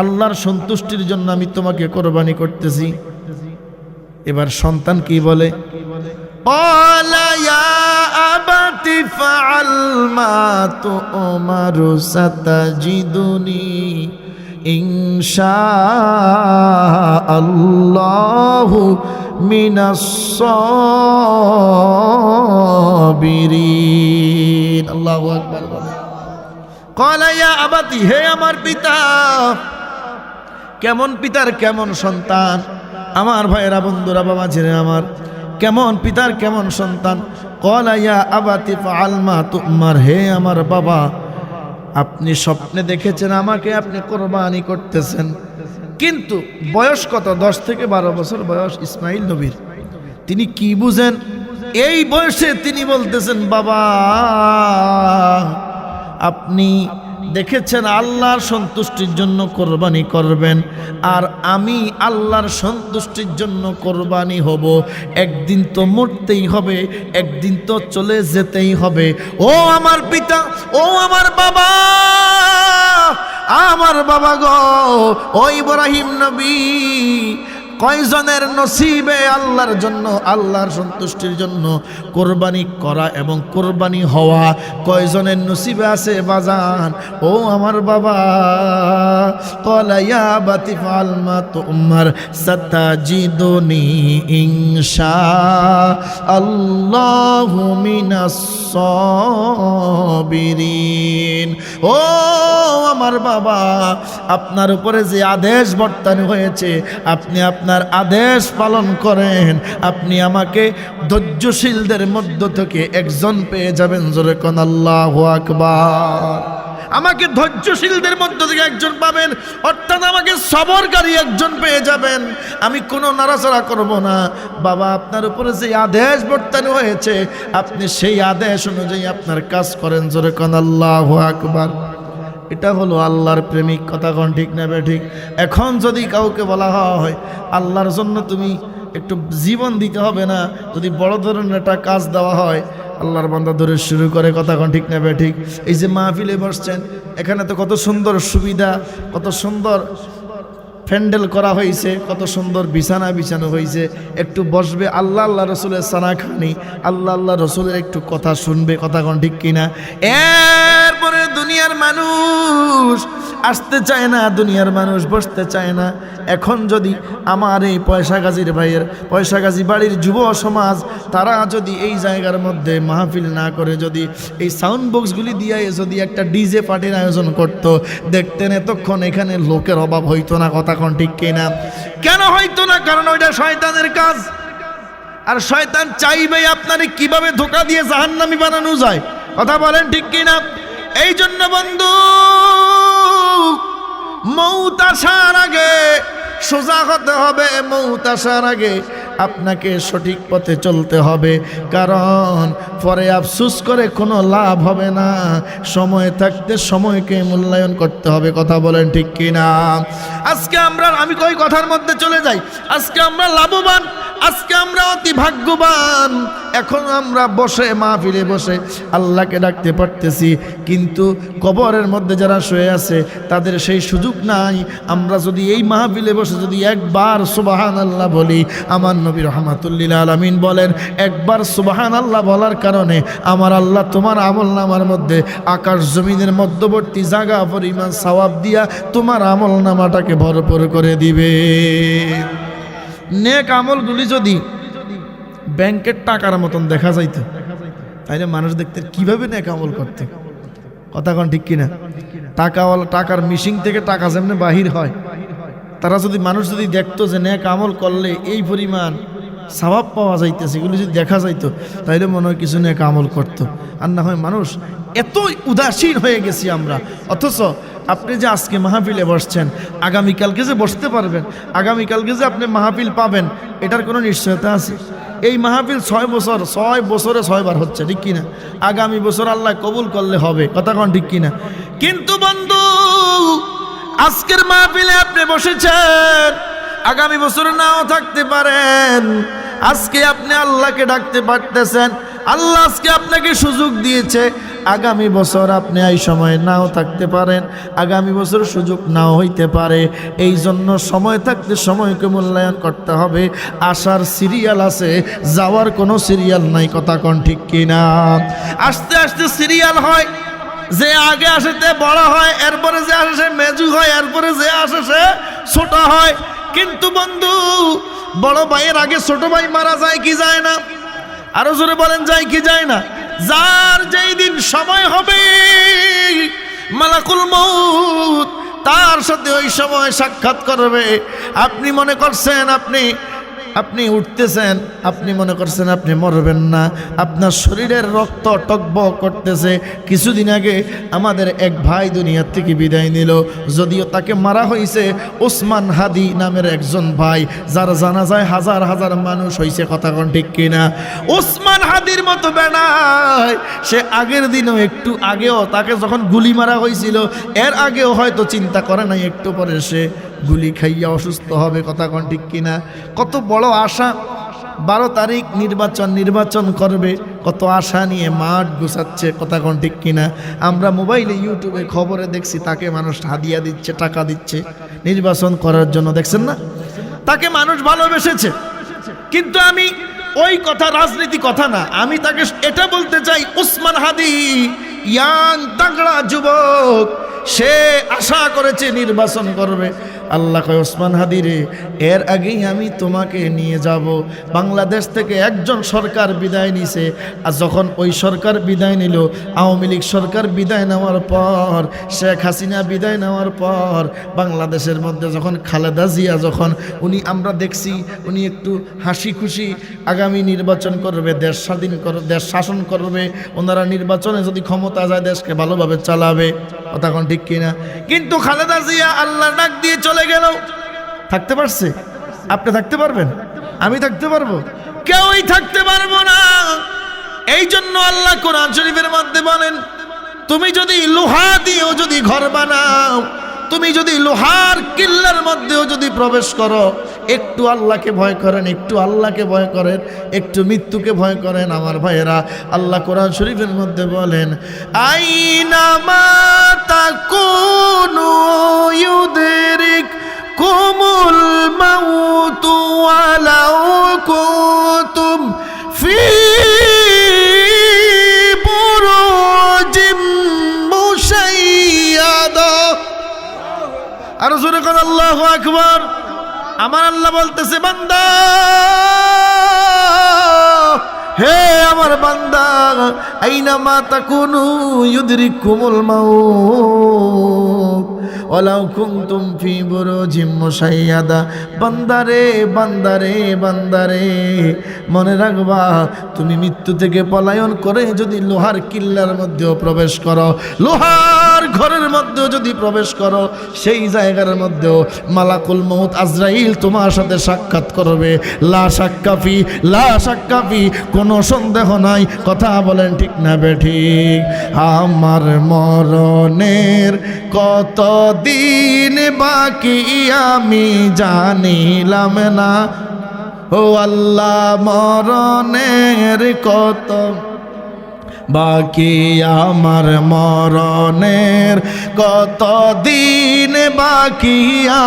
আল্লাহর সন্তুষ্টির জন্য আমি তোমাকে কোরবানি করতেছি। এবার সন্তান কি বলে? ক্বালা ইয়া আবাতি ফাআল মা তু'মারু সাতাজিদুনি ইনশাআল্লাহু মিনাস সাবিরিন। আল্লাহু আকবার। ক্বালা ইয়া আবাতি, হে আমার পিতা। কেমন পিতার কেমন সন্তান, আমার ভাইয়েরা, বন্ধুরা, বাবা ছেলে আমার, কেমন পিতার কেমন সন্তান। ক্বালা ইয়া আবাতি ফাআল মা তু'মার, হে আমার বাবা, আপনি স্বপ্নে দেখেছেন আমাকে আপনি কোরবানি করতেছেন, কিন্তু বয়স কত? 10 থেকে 12 বছর বয়স ইসমাইল নবীর। তিনি কি বুঝেন? এই বয়সে তিনি বলতেছেন, বাবা আপনি দেখেছেন আল্লাহর সন্তুষ্টির জন্য কোরবানি করবেন, আর আমি আল্লাহর সন্তুষ্টির জন্য কোরবানি হব। একদিন তো মরতেই হবে, একদিন তো চলে যেতেই হবে। ও আমার পিতা, ও আমার বাবা, আমার বাবা গো, ও ইব্রাহিম নবী, কয়জনের নসিবে আল্লাহর জন্য, আল্লাহর সন্তুষ্টির জন্য কোরবানি করা এবং কোরবানি হওয়া কয়জনের নসিবে আছে বাজান? ও আমার বাবা। ক্বালা ইয়া আবাতি ফাআল মা তু'মার সাতাজিদুনি ইনশাআল্লাহু মিনাস সাবিরিন। ও আমার বাবা, আপনার উপরে যে আদেশ বর্তানো হয়েছে, আপনি আপনার আদেশ পালন করেন, আপনি আমাকে ধৈর্যশীলদের মধ্য থেকে একজন পেয়ে যাবেন। জোরে কোন আল্লাহু আকবার। আমাকে ধৈর্যশীলদের মধ্য থেকে একজন পাবেন, অর্থাৎ আমাকে সবরকারী একজন পেয়ে যাবেন। আমি কোনো নাড়াচাড়া করব না। বাবা আপনার উপরে যে আদেশ বর্তানো হয়েছে, আপনি সেই আদেশ অনুযায়ী আপনার কাজ করেন। জোরে কোন আল্লাহু আকবার। এটা হলো আল্লাহর প্রেমিক। কথা কোন ঠিক না ঠিক? এখন যদি কাউকে বলা হয় আল্লাহর জন্য তুমি একটু জীবন দিতে হবে না, যদি বড় ধরনের একটা কাজ দেওয়া হয়, আল্লাহর বান্দা ধরে শুরু করে। কথা কোন ঠিক না ঠিক? এই যে মাহফিলে বসছেন, এখানে তো কত সুন্দর সুবিধা, কত সুন্দর প্যান্ডেল করা হয়েছে, কত সুন্দর বিছানা বিছানো হয়েছে। একটু বসবে, আল্লাহ আল্লাহ রসুলের সানা খানি, আল্লাহ আল্লাহ রসুলের একটু কথা শুনবে। কথা কোন ঠিক কিনা? এরপরে দুনিয়ার মানুষ আসতে চায় না, দুনিয়ার মানুষ বসতে চায় না। এখন যদি আমার এই পয়সা গাজীর ভাইয়ের, পয়সা গাজী বাড়ির যুব সমাজ, তারা যদি এই জায়গার মধ্যে মাহফিল না করে, যদি এই সাউন্ড বক্সগুলি দিয়ে যদি একটা ডিজে পার্টির আয়োজন করত, দেখতেন এতক্ষণ এখানে লোকের অভাব হইতো না। কথা কোন ঠিক কিনা? কেন হইতো না? কারণ ওইটা শয়তানের কাজ, আর শয়তান চাইবে আপনারে কিভাবে ধোঁকা দিয়ে জাহান্নামী বানানো যায়। কথা বলেন ঠিক কিনা? এই জন্য বন্ধু, মৌত আসার আগে সোজা হতে হবে, মৌত আসার আগে আপনাকে সঠিক পথে চলতে হবে, কারণ পরে আফসোস করে কোনো লাভ হবে না। সময় থাকতে সময়কে মূল্যায়ন করতে হবে। কথা বলেন ঠিক কিনা? আজকে আমি কই কথার মধ্যে চলে যাই, আজকে আমরা লাভবান, আজকে আমরা অতি ভাগ্যবান। এখন আমরা বসে মাহফিলে বসে আল্লাহকে ডাকতে পারতেছি, কিন্তু কবরের মধ্যে যারা শুয়ে আছে তাদের সেই সুযোগ নাই। আমরা যদি এই মাহফিলে বসে যদি একবার সুবহানাল্লাহ বলি, আমার নবী রাহমাতুল্লিল আলামিন বলেন, একবার সুবহানাল্লাহ বলার কারণে আমার আল্লাহ তোমার আমলনামার মধ্যে আকাশ জমিনের মধ্যবর্তী জায়গা পরিমাণ সওয়াব দিয়া তোমার আমলনামাটাকে ভরপুর করে দিবে। নেক আমলগুলি যদি ব্যাংকের টাকার মতন দেখা যাইতো, তাইলে মানুষ দেখতে কিভাবে নেক আমল করতে। কথা কোন ঠিক কিনা? টাকাওয়ালা, টাকার মিশিং থেকে টাকা যেমনি বাহির হয়, তারা যদি মানুষ যদি দেখতো যে নেক আমল করলে এই পরিমাণ সওয়াব পাওয়া যাইতেছে, এগুলো যদি দেখা যাইতো, তাইলে মনে হয় কিছু নেক আমল করতো। আর না হয় মানুষ এতই উদাসীন হয়ে গেছি আমরা। অথচ আপনি যে আজকে মাহফিলে বসছেন, আগামীকালকে যে বসতে পারবেন, আগামীকালকে যে আপনি মাহফিল পাবেন, এটার কোনো নিশ্চয়তা আছে? এই মাহফিল 6 বছরে 6 বার হচ্ছে, ঠিক কিনা? আগামী বছর আল্লাহ কবুল করলে হবে। কথা কোন ঠিক কিনা? কিন্তু বন্ধু, আজকের মাহফিলে আপনি বসেছেন, আগামী বছর নাও থাকতে পারেন। আজকে আপনি আল্লাহকে ডাকতে পারতেছেন, আল্লাহ আজকে আপনাকে সুযোগ দিয়েছে। আগামী বছর আপনি এই সময় নাও থাকতে পারেন, আগামী বছর সুযোগ নাও হইতে পারে। এই জন্য সময় থাকতে সময়কে মূল্যায়ন করতে হবে। আসার সিরিয়াল আছে, যাওয়ার কোনো সিরিয়াল নাই। কথা কোন ঠিক কিনা? আস্তে আস্তে সিরিয়াল হয়, যে আগে আসে তে বড় হয়, এরপরে যে আসে সে মেজু হয়, এরপরে যে আসে সে ছোট হয়। কিন্তু বন্ধু, বড় ভাইয়ের আগে ছোট ভাই মারা যায় কি যায় না? আরো জোরে বলেন, যায় কি যায় না? যার যেই দিন সময় হবে মালাকুল মউত তার সাথে ওই সময় সাক্ষাৎ করবে। আপনি মনে করছেন আপনি উঠতেছেন, আপনি মনে করছেন আপনি মরবেন না, আপনার শরীরের রক্ত টকবক করতেছে। কিছুদিন আগে আমাদের এক ভাই দুনিয়ার থেকে বিদায় নিল, যদিও তাকে মারা হয়েছে ওসমান হাদি নামের একজন ভাই, যার জানাজায় হাজার হাজার মানুষ হয়েছে। কথা কোন ঠিক কিনা? ওসমান হাদির মতো বেড়ায় সে আগের দিনও, একটু আগেও তাকে যখন গুলি মারা হয়েছিল এর আগেও হয়তো চিন্তা করে নাই একটু পরে সে গুলি খাইয়া অসুস্থ হবে। কথা কোন ঠিক কিনা? কত বড় আশা, 12 তারিখ নির্বাচন করবে, কত আশা নিয়ে মাঠ গুছাচ্ছে। কথা কোন ঠিক কিনা? আমরা মোবাইলে ইউটিউবে খবরে দেখছি তাকে মানুষ হাদিয়া দিচ্ছে, টাকা দিচ্ছে নির্বাচন করার জন্য, দেখছেন না? তাকে মানুষ ভালোবেসেছে। কিন্তু আমি ওই কথা রাজনীতি কথা না, আমি তাকে এটা বলতে চাই, ওসমান হাদি ইয়াং তাগড়া যুবক, সে আশা করেছে নির্বাচন করবে। আল্লাহ কয়, ওসমান হাদি রে, এর আগেই আমি তোমাকে নিয়ে যাব। বাংলাদেশ থেকে একজন সরকার বিদায় নিছে, আর যখন ওই সরকার বিদায় নিল, আওয়ামী লীগ সরকার বিদায় নেওয়ার পর, শেখ হাসিনা বিদায় নেওয়ার পর, বাংলাদেশের মধ্যে যখন খালেদা জিয়া, যখন আমরা দেখছি উনি একটু হাসি খুশি আগামী নির্বাচন করবে, দেশ স্বাধীন করবে, দেশ শাসন করবে, ওনারা নির্বাচনে যদি ক্ষমতা যায় দেশকে ভালোভাবে চালাবে। কথা কোন ঠিক কিনা? কিন্তু খালেদা জিয়া আল্লাহ ডাক দিয়ে চলে গেল। থাকতে পারছে? আপনি থাকতে পারবেন? আমি থাকতে পারবো? কেউই থাকতে পারবো না। এই জন্য আল্লাহ কোরআন শরীফের মধ্যে বলেন, তুমি যদি লোহা দিয়েও যদি ঘর বানাও, তুমি যদি লোহার কিল্লার মধ্যেও যদি প্রবেশ করো, একটু আল্লাহকে ভয় করেন, একটু আল্লাহকে ভয় করেন, একটু মৃত্যুকে ভয় করেন আমার ভাইয়েরা। আল্লাহ কোরআন শরীফের মধ্যে বলেন, আইনামা তাকুনু ইউদরিকুমুল মাউতু ওয়ালাউ কুনতুম ফি বুরুজিম মুশাইয়াদা। আর জোরে করে আল্লাহু আকবার। আমার আল্লাহ বলতেছে, বান্দা, হে আমার বান্দা, আইনামা তাকুনু ইউদরিকুমুল মাউত ওয়ালাউ কুনতুম ফি বুরুজিম মুশাইয়াদা। বান্দারে বান্দারে বান্দারে, মনে রাখবা, তুমি মৃত্যু থেকে পলায়ন করে যদি লোহার কিল্লার মধ্যেও প্রবেশ করো, লোহার ঘরের মধ্যেও যদি প্রবেশ করো, সেই জায়গার মধ্যেও মালাকুল মউত আজরাইল তোমার সাথে সাক্ষাৎ করবে। লা শাক্কাফি, লা শাক্কাফি, কোনো সন্দেহ নাই। কথা বলেন ঠিক না বেঠিক? আমার মরণের কত দিন বাকি আমি জানিলাম না, ও আল্লাহ, মরণের কত বাকি আমার, মরণের কত দিন বাকি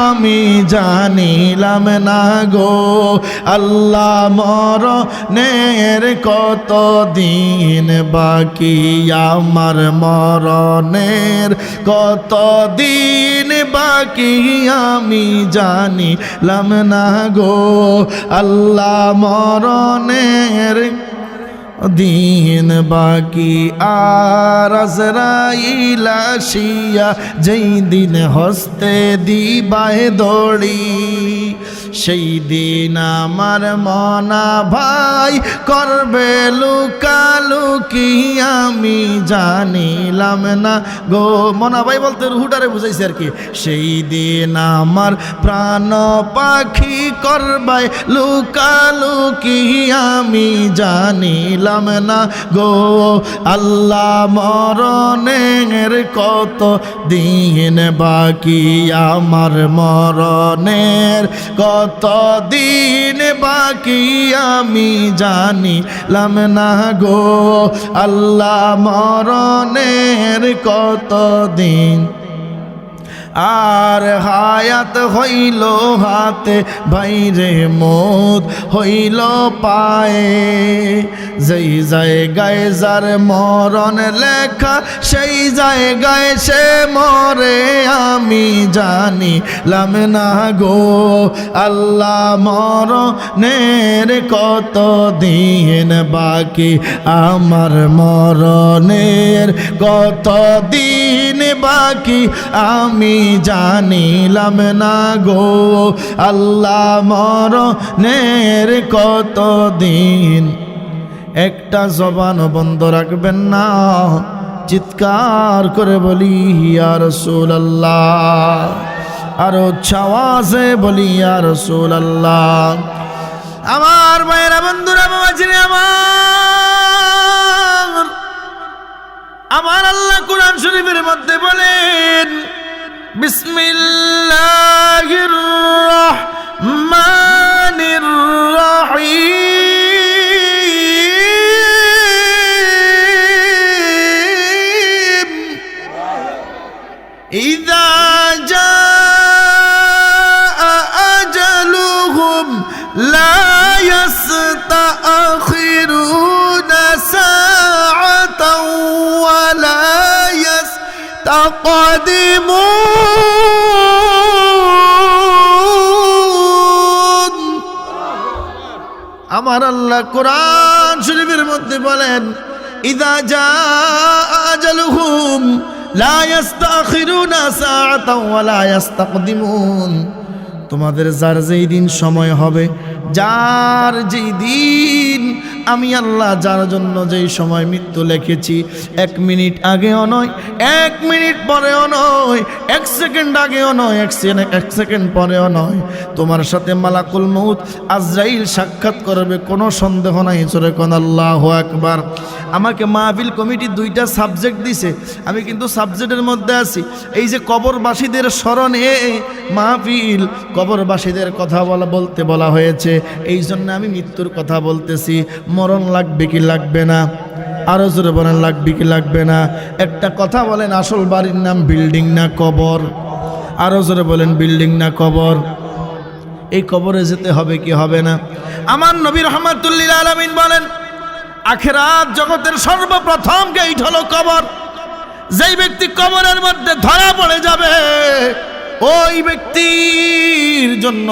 আমি জানিলাম না গো আল্লাহ, মরণের কত দিন বাকি আমার, মরণের কত দিন বাকি আমি জানিলাম না গো আল্লাহ, মরণের দিন বাকি। আর আজরাইল আসিয়া যেই দিন হস্তে দিবায় দড়ি, সেই দিন আমার মনা ভাই করবে লুকালুকি আমি জানিলাম না গো। মনা ভাই বলতে রুহুটারে বুঝাইছে আর কি। সেই দিন আমার প্রাণ পাখি করবে লুকালুকি আমি জানিলাম না গো আল্লাহ, মরণের কত দিন বাকি আমার, মরণের কত দিন বাকি আমি জানিলাম না গো আল্লাহ, মরণের কত দিন। আর হায়াত হইল হাতে বাইরে মত হইল পায়ে যেই জায়গায় যার মরণ লেখা সেই জায়গায় সে মরে আমি জানিলাম না গো আল্লাহ মরণের কত দিন বাকি আমার মরণের কত দিন বাকি আমি জানিলাম না গো আল্লাহ মরণের কত দিন একটা জবান বন্ধ রাখবেন না চিৎকার করে বলি ইয়া রাসূলুল্লাহ আরো আওয়াজে বলি ইয়া রাসূলুল্লাহ আমার ভাইরা বন্ধুরা বাবাজিরে আমার আল্লাহ কোরআন শরীফের মধ্যে বলেন বিসমিল্লাহির রহমানির রহিম ইযা জাআ আজালুহুম লা يستأخرون ساعة ولا يستقدمون আমার আল্লাহ কোরআন শরীফের মধ্যে বলেন ইযা জাআ আজালুহুম লা ইস্তাখিরুনা সাআতাও ওয়া লা ইস্তাকদিমুন তোমাদের যার যেই দিন সময় হবে যার যেই দিন আমি আল্লাহ যার জন্য যেই সময় মৃত্যু লিখেছি 1 মিনিট আগেও নয় 1 মিনিট পরেও নয় 1 সেকেন্ড আগেও নয় 1 সেকেন্ড পরেও নয় তোমার সাথে মালাকুল মউত আজরাইল সাক্ষাৎ করবে কোনো সন্দেহ নাই জোরে কোন আল্লাহু আকবার আমাকে মাহফিল কমিটি 2টা সাবজেক্ট দিছে আমি কিন্তু সাবজেক্টের মধ্যে আছি এই যে কবরবাসীদের স্মরণে মাহফিল কবরবাসীদের কথা বলতে বলা হয়েছে এই জন্য আমি মৃত্যুর কথা বলতেছি মরণ লাগবে কি লাগবে না আরো জোরে বলেন লাগবে কি লাগবে না একটা কথা বলেন আসল বাড়ির নাম বিল্ডিং না কবর আরো জোরে বলেন বিল্ডিং না কবর এই কবরে যেতে হবে কি হবে না আমার নবী রাহমাতুল লিল আলামিন বলেন আখিরাত জগতের সর্বপ্রথম গেট হলো কবর যেই ব্যক্তি কবরের মধ্যে ধরা পড়ে যাবে ওই ব্যক্তির জন্য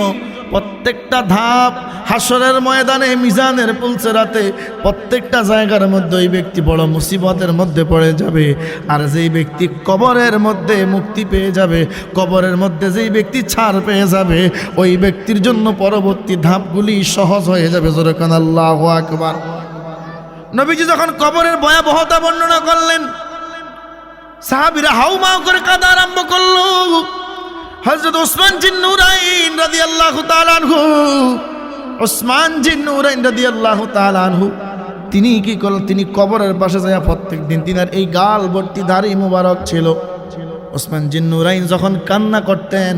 প্রত্যেকটা ধাপ হাসরের ময়দানে মিজানের পুলসেরাতে প্রত্যেকটা জায়গার মধ্যে ওই ব্যক্তি বড় মুসিবতের মধ্যে পড়ে যাবে আর যেই ব্যক্তি কবরের মধ্যে মুক্তি পেয়ে যাবে কবরের মধ্যে যেই ব্যক্তি ছাড় পেয়ে যাবে ওই ব্যক্তির জন্য পরবর্তী ধাপগুলি সহজ হয়ে যাবে জোরে কান আল্লাহু আকবার নবীজি যখন কবরের ভয়াবহতা বর্ণনা করলেন সাহাবীরা হাউমাউ করে কাঁদা আরম্ভ করলো হযরত ওসমান জিন নুরাইন রাদিয়াল্লাহু তাআলা আনহু ওসমান জিন নুরাইন রাদিয়াল্লাহু তাআলা আনহু তিনি কি করলেন তিনি কবরের পাশে যায় প্রত্যেকদিন তিনার এই গাল ভর্তি দাড়ি মোবারক ছিল ওসমান জিন নুরাইন যখন কান্না করতেন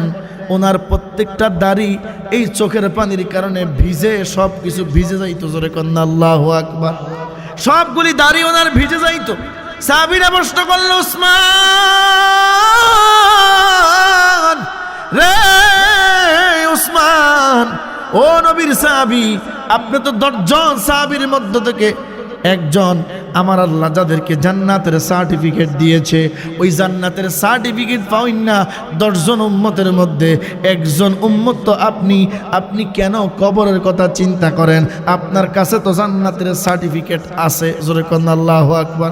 ওনার প্রত্যেকটা দাড়ি এই চোখের পানির কারণে ভিজে সব কিছু ভিজে যাইতো জোরে কন্না আল্লাহু আকবার সবগুলি দাড়ি ওনার ভিজে যাইতো সাহাবীরা প্রশ্ন করল উসমান রে উসমান ও নবীর সাহাবী আপনি তো 10 জন সাহাবীর মধ্য থেকে একজন আমার আল্লাহ যাদেরকে জান্নাতের সার্টিফিকেট দিয়েছে ওই জান্নাতের সার্টিফিকেট পাওইন না 10 জন উম্মতের মধ্যে একজন উম্মত তো আপনি কেন কবরের কথা চিন্তা করেন আপনার কাছে তো জান্নাতের সার্টিফিকেট আছে জোরে কোন আল্লাহু আকবার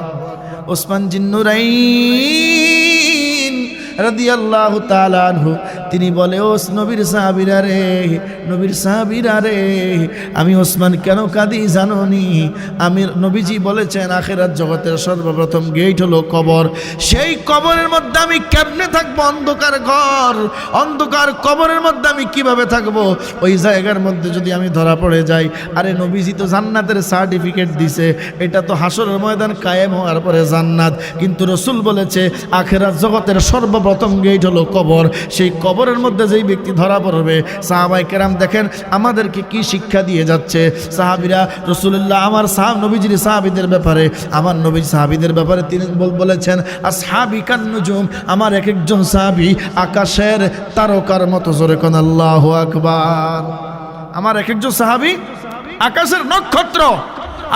ওসমান জিন নুরাইন রাদিয়াল্লাহু তাআলা আনহু তিনি বলে ও নবীর সাহাবীরা রে আমি ওসমান কেন কাঁদি জানোনি আমি নবীজি বলেছেন আখিরাত জগতের সর্বপ্রথম গেট হলো কবর সেই কবরের মধ্যে আমি কেমনে থাকবো অন্ধকার ঘর অন্ধকার কবরের মধ্যে আমি কিভাবে থাকবো ওই জায়গার মধ্যে যদি আমি ধরা পড়ে যাই আরে নবীজি তো জান্নাতের সার্টিফিকেট দিছে এটা তো হাসরের ময়দান কায়েম হওয়ার পরে জান্নাত কিন্তু রাসূল বলেছে আখিরাত জগতের সর্বপ্রথম গেট হলো কবর সেই কবর কবরের মধ্যে যেই ব্যক্তি ধরা পড়বে, সাহাবায়ে কেরাম দেখেন আমাদেরকে কি শিক্ষা দিয়ে যাচ্ছে। সাহাবীরা রাসূলুল্লাহ আমার নবীজির সাহাবীদের ব্যাপারে, আমার নবীর সাহাবীদের ব্যাপারে তিনি বলেছেন আসহাবি কান নুজুম, আমার এক একজন সাহাবী আকাশের তারকার মতো। জোরে কোন আল্লাহু আকবার। আমার এক একজন সাহাবী আকাশের নক্ষত্র,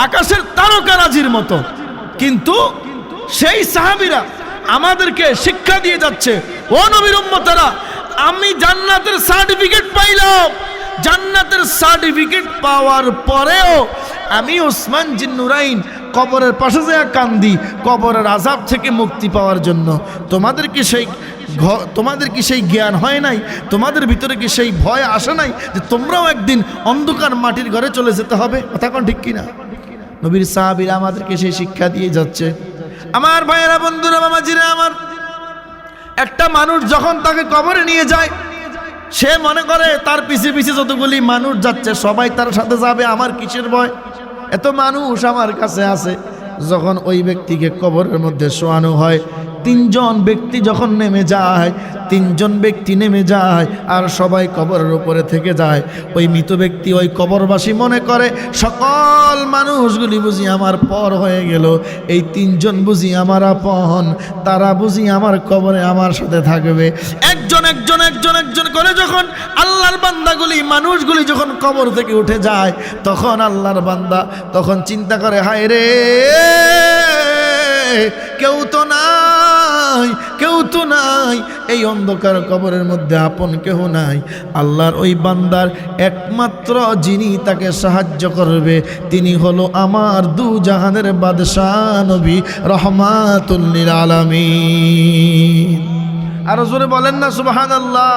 আকাশের তারকারাজির মতো। কিন্তু সেই সাহাবীরা আমাদেরকে শিক্ষা দিয়ে যাচ্ছে, ও নবীর উম্মতেরা, আমি জান্নাতের সার্টিফিকেট পাইলাম, জান্নাতের সার্টিফিকেট পাওয়ার পরেও আমি ওসমান জিন্নুরাইন কবরের পাশে যায় কান্দি কবরের আযাব থেকে মুক্তি পাওয়ার জন্য। তোমাদের কি সেই জ্ঞান হয় নাই? তোমাদের ভিতরে কি সেই ভয় আসে নাই যে তোমরাও একদিন অন্ধকার মাটির ঘরে চলে যেতে হবে? কথা কোন ঠিক কিনা? নবীর সাহাবীরা আমাদেরকে সেই শিক্ষা দিয়ে যাচ্ছে। আমার ভাইয়েরা, বন্ধুরা, মামাজিরা আমার, একটা মানুষ যখন তাকে কবরে নিয়ে যায়, সে মনে করে তার পিছে পিছে যতগুলি মানুষ যাচ্ছে সবাই তার সাথে যাবে, আমার কিসের ভয়, এত মানুষ আমার কাছে আছে। যখন ওই ব্যক্তিকে কবরের মধ্যে শোয়ানো হয়, তিনজন ব্যক্তি যখন নেমে যায়, তিনজন ব্যক্তি নেমে যায় আর সবাই কবরের উপরে থেকে যায়, ওই মৃত ব্যক্তি, ওই কবরবাসী মনে করে সকল মানুষগুলি বুঝি আমার পর হয়ে গেল, এই তিনজন বুঝি আমার আপন, তারা বুঝি আমার কবরে আমার সাথে থাকবে। একজন একজন একজন একজন করে যখন আল্লাহর বান্দাগুলি, মানুষগুলি যখন কবর থেকে উঠে যায়, তখন আল্লাহর বান্দা তখন চিন্তা করে, হায় রে, কেউ তো নাই, কেউ তো নাই, এই অন্ধকার কবরের মধ্যে আপন কেউ নাই। আল্লাহর ওই বান্দার একমাত্র যিনি তাকে সাহায্য করবে তিনি হলো আমার দু জাহানের বাদশাহ নবী রহমাতুল লিল আলামিন। আরো জোরে বলেন না সুবহানাল্লাহ।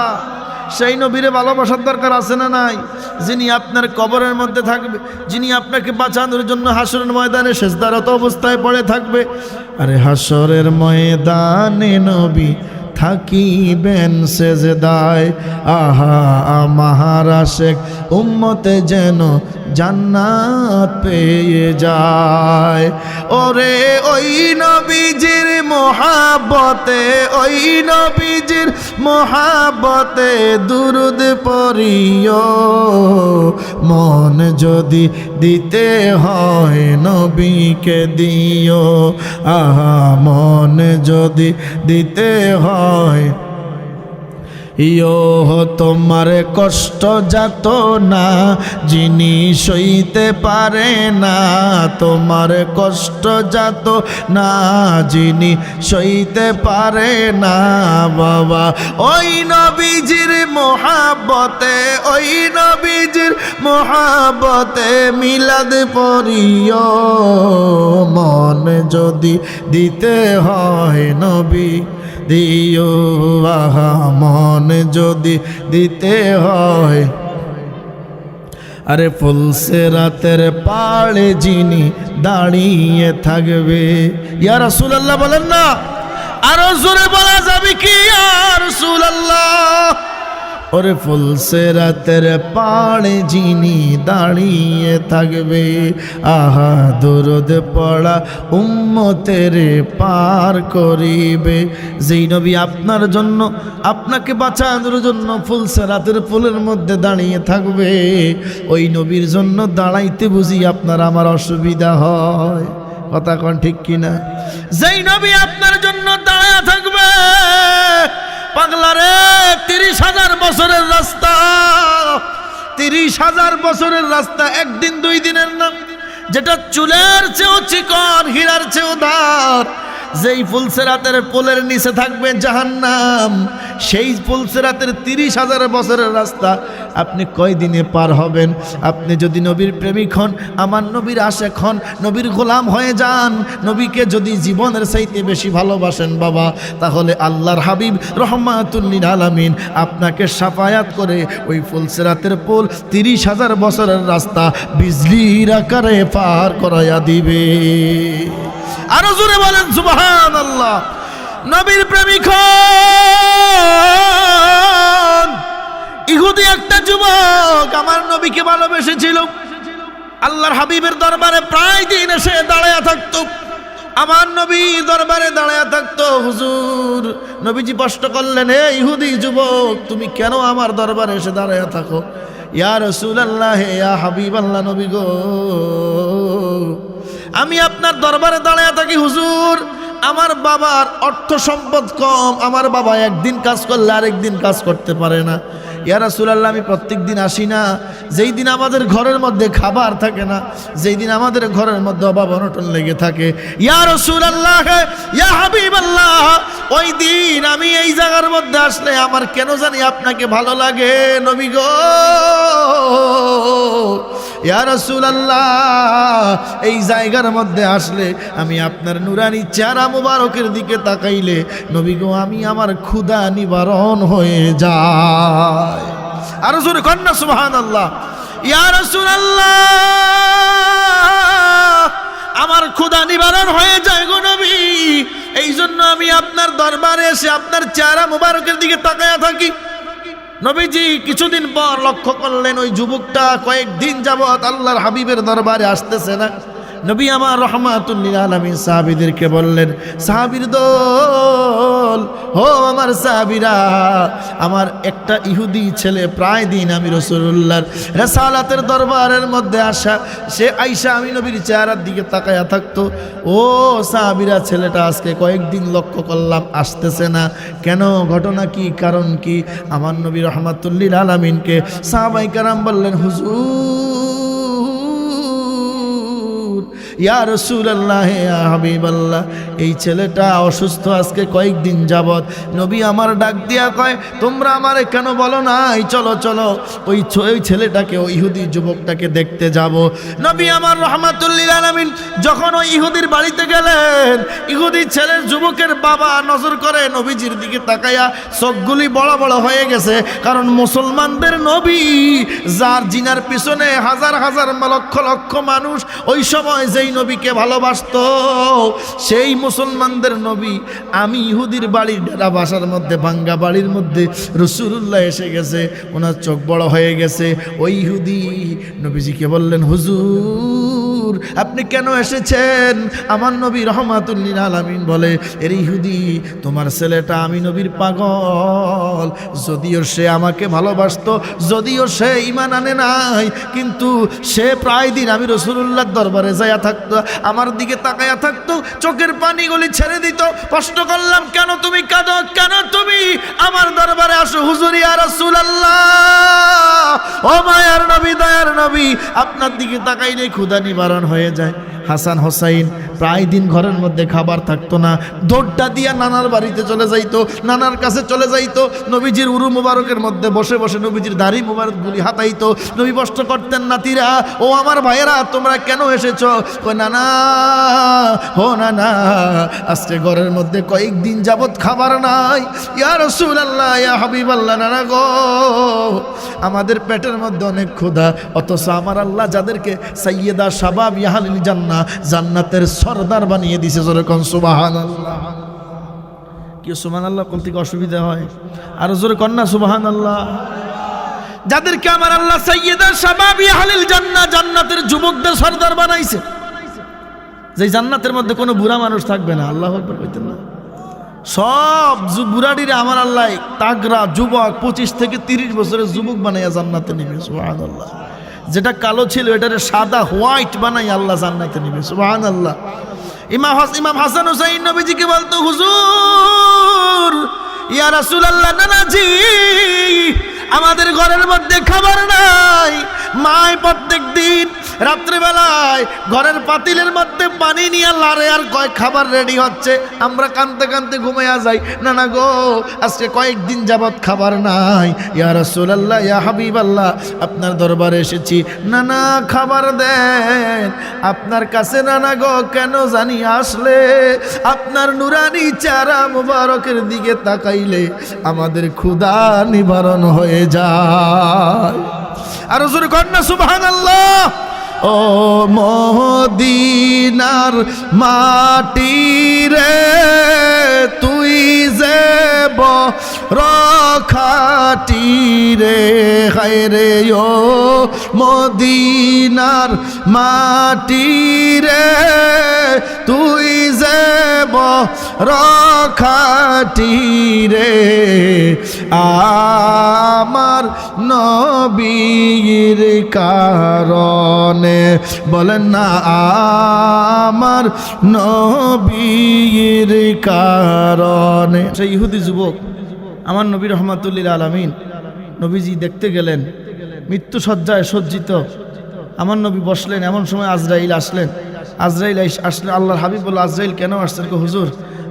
সেই নবীরে ভালোবাসার দরকার আছে না নাই? যিনি আপনার কবরের মধ্যে থাকবে, যিনি আপনাকে বাঁচানোর জন্য হাসরের ময়দানে সেজদারত অবস্থায় পড়ে থাকবে। আরে হাসরের ময়দানে নবী থাকিবেন সেজদায়, আহা আমার আশিক উম্মতে যেন জান্নাত পেয়ে যায়। ওরে ওই নবীজির মোহাব্বতে, ওই নবীজির মোহাব্বতে দুরুদ পড়িও, মন যদি দিতে হয় নবীকে দিও, আহা মন যদি দিতে হয়। ইয়ো তোমার কষ্ট যাত না যিনি সইতে পারে না, তোমার কষ্ট যাত না যিনি সইতে পারে না বাবা। ওই নবীজির মোহাব্বতে, ওই নবীজির মোহাব্বতে মিলাদ পড়িও, মন যদি দিতে হয় নবী দিও, আহা মন যদি দিতে হয়। আরে ফুলসিরাতের পাড়ে যিনি দাঁড়িয়ে থাকবে, ইয়া রাসূলুল্লাহ বলেন না, আরো জোরে বলা যাবে কি ইয়া রাসূলুল্লাহ? ওরে ফুলসিরাতের পাড়ে যিনি দাঁড়িয়ে থাকবে, আহা দরুদ পড়া উম্মতের পার করিবে। যেই নবী আপনার জন্য, আপনাকে বাঁচানোর জন্য ফুলসিরাতের পুলের মধ্যে দাঁড়িয়ে থাকবে, ওই নবীর জন্য দাঁড়াইতে বুঝি আপনার আমার অসুবিধা হয়। কথা কোন ঠিক কিনা? যেই নবী আপনার জন্য দাঁড়ায় থাকবে, পাগলারে 30,000 বছরের রাস্তা, 30,000 বছরের রাস্তা একদিন দুই দিনের নাম, যেটা চুলের চেয়েও চিকন, হীরার চেয়েও ধার। যেই ফুলসিরাতের পোলের নিচে থাকবে জাহান্নাম, সেই ফুলসিরাতের 30,000 বছরের রাস্তা আপনি কয়দিনে পার হবেন? আপনি যদি নবীর প্রেমিক হন, আমার নবীর আশেক হন, নবীর গোলাম হয়ে যান, নবীকে যদি জীবনের চাইতে বেশি ভালোবাসেন বাবা, তাহলে আল্লাহর হাবিব রহমাতুল লিল আলামিন আপনাকে শাফায়াত করে ওই ফুলসিরাতের পোল 30,000 বছরের রাস্তা বিজলির আকারে পার করাইয়া দিবে। আরো জোরে বলেন সুবহানাল্লাহ। নবীর প্রেমিক ইহুদি একটা যুবক আমার নবীকে ভালোবেসেছিল, আল্লাহর হাবিবের দরবারে প্রায় দিন এসে দাঁড়ায়া থাকতো, আমার নবী দরবারে দাঁড়ায় থাকতো। হুজুর, নবীজি প্রশ্ন করলেন, হে ইহুদি যুবক, তুমি কেন আমার দরবারে এসে দাঁড়ায় থাকো? ইয়া রাসূলুল্লাহ, ইয়া হাবিবাল্লাহ, নবী গো, আমি আপনার দরবারে দাঁড়ায় থাকি হুজুর। আমার বাবার অর্থ সম্পদ কম, আমার বাবা একদিন কাজ করলে আরেকদিন কাজ করতে পারে না। ইয়া রাসূলুল্লাহ, আমি প্রত্যেক দিন আসি না। যেই দিন আমাদের ঘরের মধ্যে খাবার থাকে না, যেই দিন আমাদের ঘরের মধ্যে অভাব অনটন লেগে থাকে, ইয়া রাসূলুল্লাহ, ইয়া হাবিবাল্লাহ, ওই দিন আমি এই জায়গার মধ্যে আসলে আমার কেন জানি আপনাকে ভালো লাগে নবী গো। ইয়া রাসূলুল্লাহ, এই জায়গার মধ্যে আসলে আমি আপনার নুরানি চেহারা মুবারকের দিকে তাকাইলে নবী গো, আমি আমার ক্ষুধা নিবারণ হয়ে যায়। আর জোরে কন্যা সুবহানাল্লাহ। ইয়া রাসূলুল্লাহ, আমার ক্ষুধা নিবারণ হয়ে যায় গো নবী, এই জন্য আমি আপনার দরবারে এসে আপনার চেহারা মুবারকের দিকে তাকায়া থাকি। নবীজি কিছুদিন পর লক্ষ্য করলেন ওই যুবকটা কয়েকদিন যাবত আল্লাহর হাবিবের দরবারে আসতেছে না। নবী আমার রাহমাতুল লিল আলামিন সাহাবীদেরকে বললেন, সাহাবীর দল, হো আমার সাহাবীরা, আমার একটা ইহুদি ছেলে প্রায় দিন আমি রাসূলুল্লাহর রিসালাতের দরবারের মধ্যে আসা, সে আইসা আমি নবীর চেহারার দিকে তাকায়া থাকতো। ও সাহাবীরা, ছেলেটা আজকে কয়েকদিন লক্ষ্য করলাম আসতেছে না, কেন? ঘটনা কি, কারণ কি? আমার নবী রাহমাতুল লিল আলামিনকে সাহাবায়ে কেরাম বললেন, হুজুর, ইয়া রাসূলুল্লাহ, ইয়া হাবিবাল্লাহ, এই ছেলেটা অসুস্থ আজকে কয়েকদিন যাবত। নবী আমার ডাক দিয়া কয়, তোমরা আমারে কেন বলো নাই চলো চলো ওই ছেলেটাকে, ওই ইহুদি যুবকটাকে দেখতে যাব। নবী আমার রাহমাতুল লিল আলামিন যখন ওই ইহুদির বাড়িতে গেলেন, ইহুদি ছেলের যুবকের বাবা নজর করে নবীজির দিকে তাকায়া চোখগুলি বড় বড় হয়ে গেছে, কারণ মুসলমানদের নবী, যার জিনার পিছনে হাজার হাজার লক্ষ লক্ষ মানুষ ওই সময় যেই নবীকে ভালোবাসত, সেই মুসলমানদের নবী আমি ইহুদির বাড়ির ডেরা বাসার মধ্যে, ভাঙ্গা বাড়ির মধ্যে রাসূলুল্লাহ এসে গেছে, ওনার চোখ বড় হয়ে গেছে। ওই ইহুদি নবীজিকে বললেন, হুজুর, আপনি কেন এসেছেন? আমার নবী রাহমাতুল লিল আলামিন বলে, এর ইহুদি, তোমার ছেলেটা আমি নবীর পাগল, যদিও সে আমাকে ভালোবাসতো, যদিও সে ঈমান আনে নাই, কিন্তু সে প্রায় দিন আমি রাসূলুল্লাহর দরবারে যায়া থাকতো, আমার দিকে তাকায়া থাকতো, চোখের পানিগুলি ছেড়ে দিত। প্রশ্ন করলাম, কেন তুমি কাঁদো, কেন তুমি আমার দরবারে আসো? হুজুর, ইয়া রাসূলুল্লাহ, ও মায়ার নবী, দয়ার নবী, আপনার দিকে তাকাইলে ক্ষুধা নিবারণ হয়ে যায়। হাসান হোসাইন প্রায় দিন ঘরের মধ্যে খাবার থাকতো না, দৌড়টা দিয়া নানার বাড়িতে চলে যাইতো, নানার কাছে চলে যাইতো, নবীজির উরু মুবারকের মধ্যে বসে বসে নবীজির দাড়ি মুবারকগুলি হাতাইতো। নবী প্রশ্ন করতেন, নাতিরা, ও আমার ভাইয়েরা, তোমরা কেন এসেছো? কই, নানা, ও নানা, আজকে ঘরের মধ্যে কয়েকদিন যাবত খাবার নাই। ইয়া রাসূলুল্লাহ, ইয়া হাবিবাল্লাহ, নানা গো, আমাদের পেটের মধ্যে অনেক ক্ষুধা, অথচ আমার আল্লাহ যাদেরকে সাইয়্যিদা শাবাব আহলিল জান্নাহ, জান্নাতের সরদার বানিয়ে দিয়েছে। জোরে কোন সুবহানাল্লাহ। কি সুবহানাল্লাহ কোন থেকে অসুবিধা হয়? আর জোরে কোন না সুবহানাল্লাহ। যাদেরকে আমার আল্লাহ সাইয়্যিদা শাবাব আহলিল জান্নাহ, জান্নাতের যুবকদের সরদার বানাইছে, যে জান্নাতের মধ্যে কোনো বুড়া মানুষ থাকবে না। আল্লাহু আকবার কইতেন না? সব বুড়াটিরে আমার আল্লাহ তাগরা যুবক 25 থেকে 30 বছরের যুবক বানাইয়া জান্নাতে নিবে। সুবহানাল্লাহ। যেটা কালো ছিল এটারে সাদা হোয়াইট বানাই আল্লাহ জান্নাতে নিবে। সুবহানাল্লাহ। ইমাম হাসান হুসাইন নবীজিকে বলতো, হুজুর, ইয়া রাসূলুল্লাহ, নানাজি, আমাদের ঘরের মধ্যে খাবার নাই। মায় প্রত্যেক দিন রাত্রেবেলায় ঘরের পাতিলের মধ্যে পানি নিয়ে লারে আর কয় খাবার রেডি হচ্ছে, আমরা কানতে কানতে ঘুমাইয়া যাই। নানা গো, আজকে কয়েকদিন যাবত খাবার নাই। ইয়া রাসূলুল্লাহ, ইয়া হাবিবাল্লাহ, আপনার দরবারে এসেছি, নানা খাবার দেন। আপনার কাছে নানা গো কেন জানি আসলে আপনার নুরানি চেহারা মুবারকের দিকে তাকাইলে আমাদের ক্ষুধা নিবারণ হয়ে যায়। আর হুজুর কন্যা সুবহানাল্লাহ। ও মদিনার মাটি রে, তুই যে বড়খাটি রে, হায় রে ও মদিনার মাটি রে, তুই যে রখাটি রে আমার নবীর কারণে, বলেন না আমার নবীর কারণে। সেই ইহুদি যুবক আমার নবী রহমাতুল লিল আলামিন, নবীজি দেখতে গেলেন, মৃত্যু সজ্জায় সজ্জিত আমার নবী বসলেন। এমন সময় আজরাইল আসলেন। আজরাইল আসলে আল্লাহর হাবিব বলল, আজরাইল কেন আসছেন? হুজুর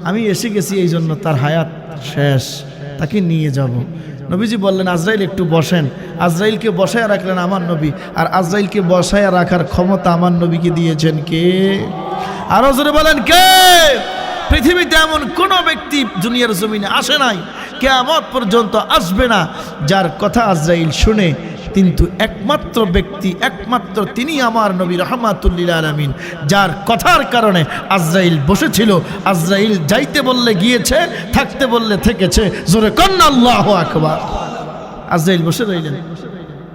আমি এসে গেছি, এই জন্য তার হায়াত শেষ, তাকে নিয়ে যাব। নবীজি বললেন, আজরাইল একটু বসেন। আজরাইলকে বসায় রাখলেন আমার নবী। আর আজরাইলকে বসায় রাখার ক্ষমতা আমার নবীকে দিয়েছেন কে? আরো জোরে বলেন কে? পৃথিবীতে এমন কোনো ব্যক্তি দুনিয়ার জমিনে আসে নাই, কিয়ামত পর্যন্ত আসবে না, যার কথা আজরাইল শুনে। কিন্তু একমাত্র ব্যক্তি, একমাত্র তিনি আমার নবী রাহমাতুল লিল আলামিন, যার কথার কারণে আজরাইল বসেছিল। আজরাইল যাইতে বললে গিয়েছে, থাকতে বললে থেকেছে। জোরে কন্না আল্লাহু আকবার। আজরাইল বসে রইলেন।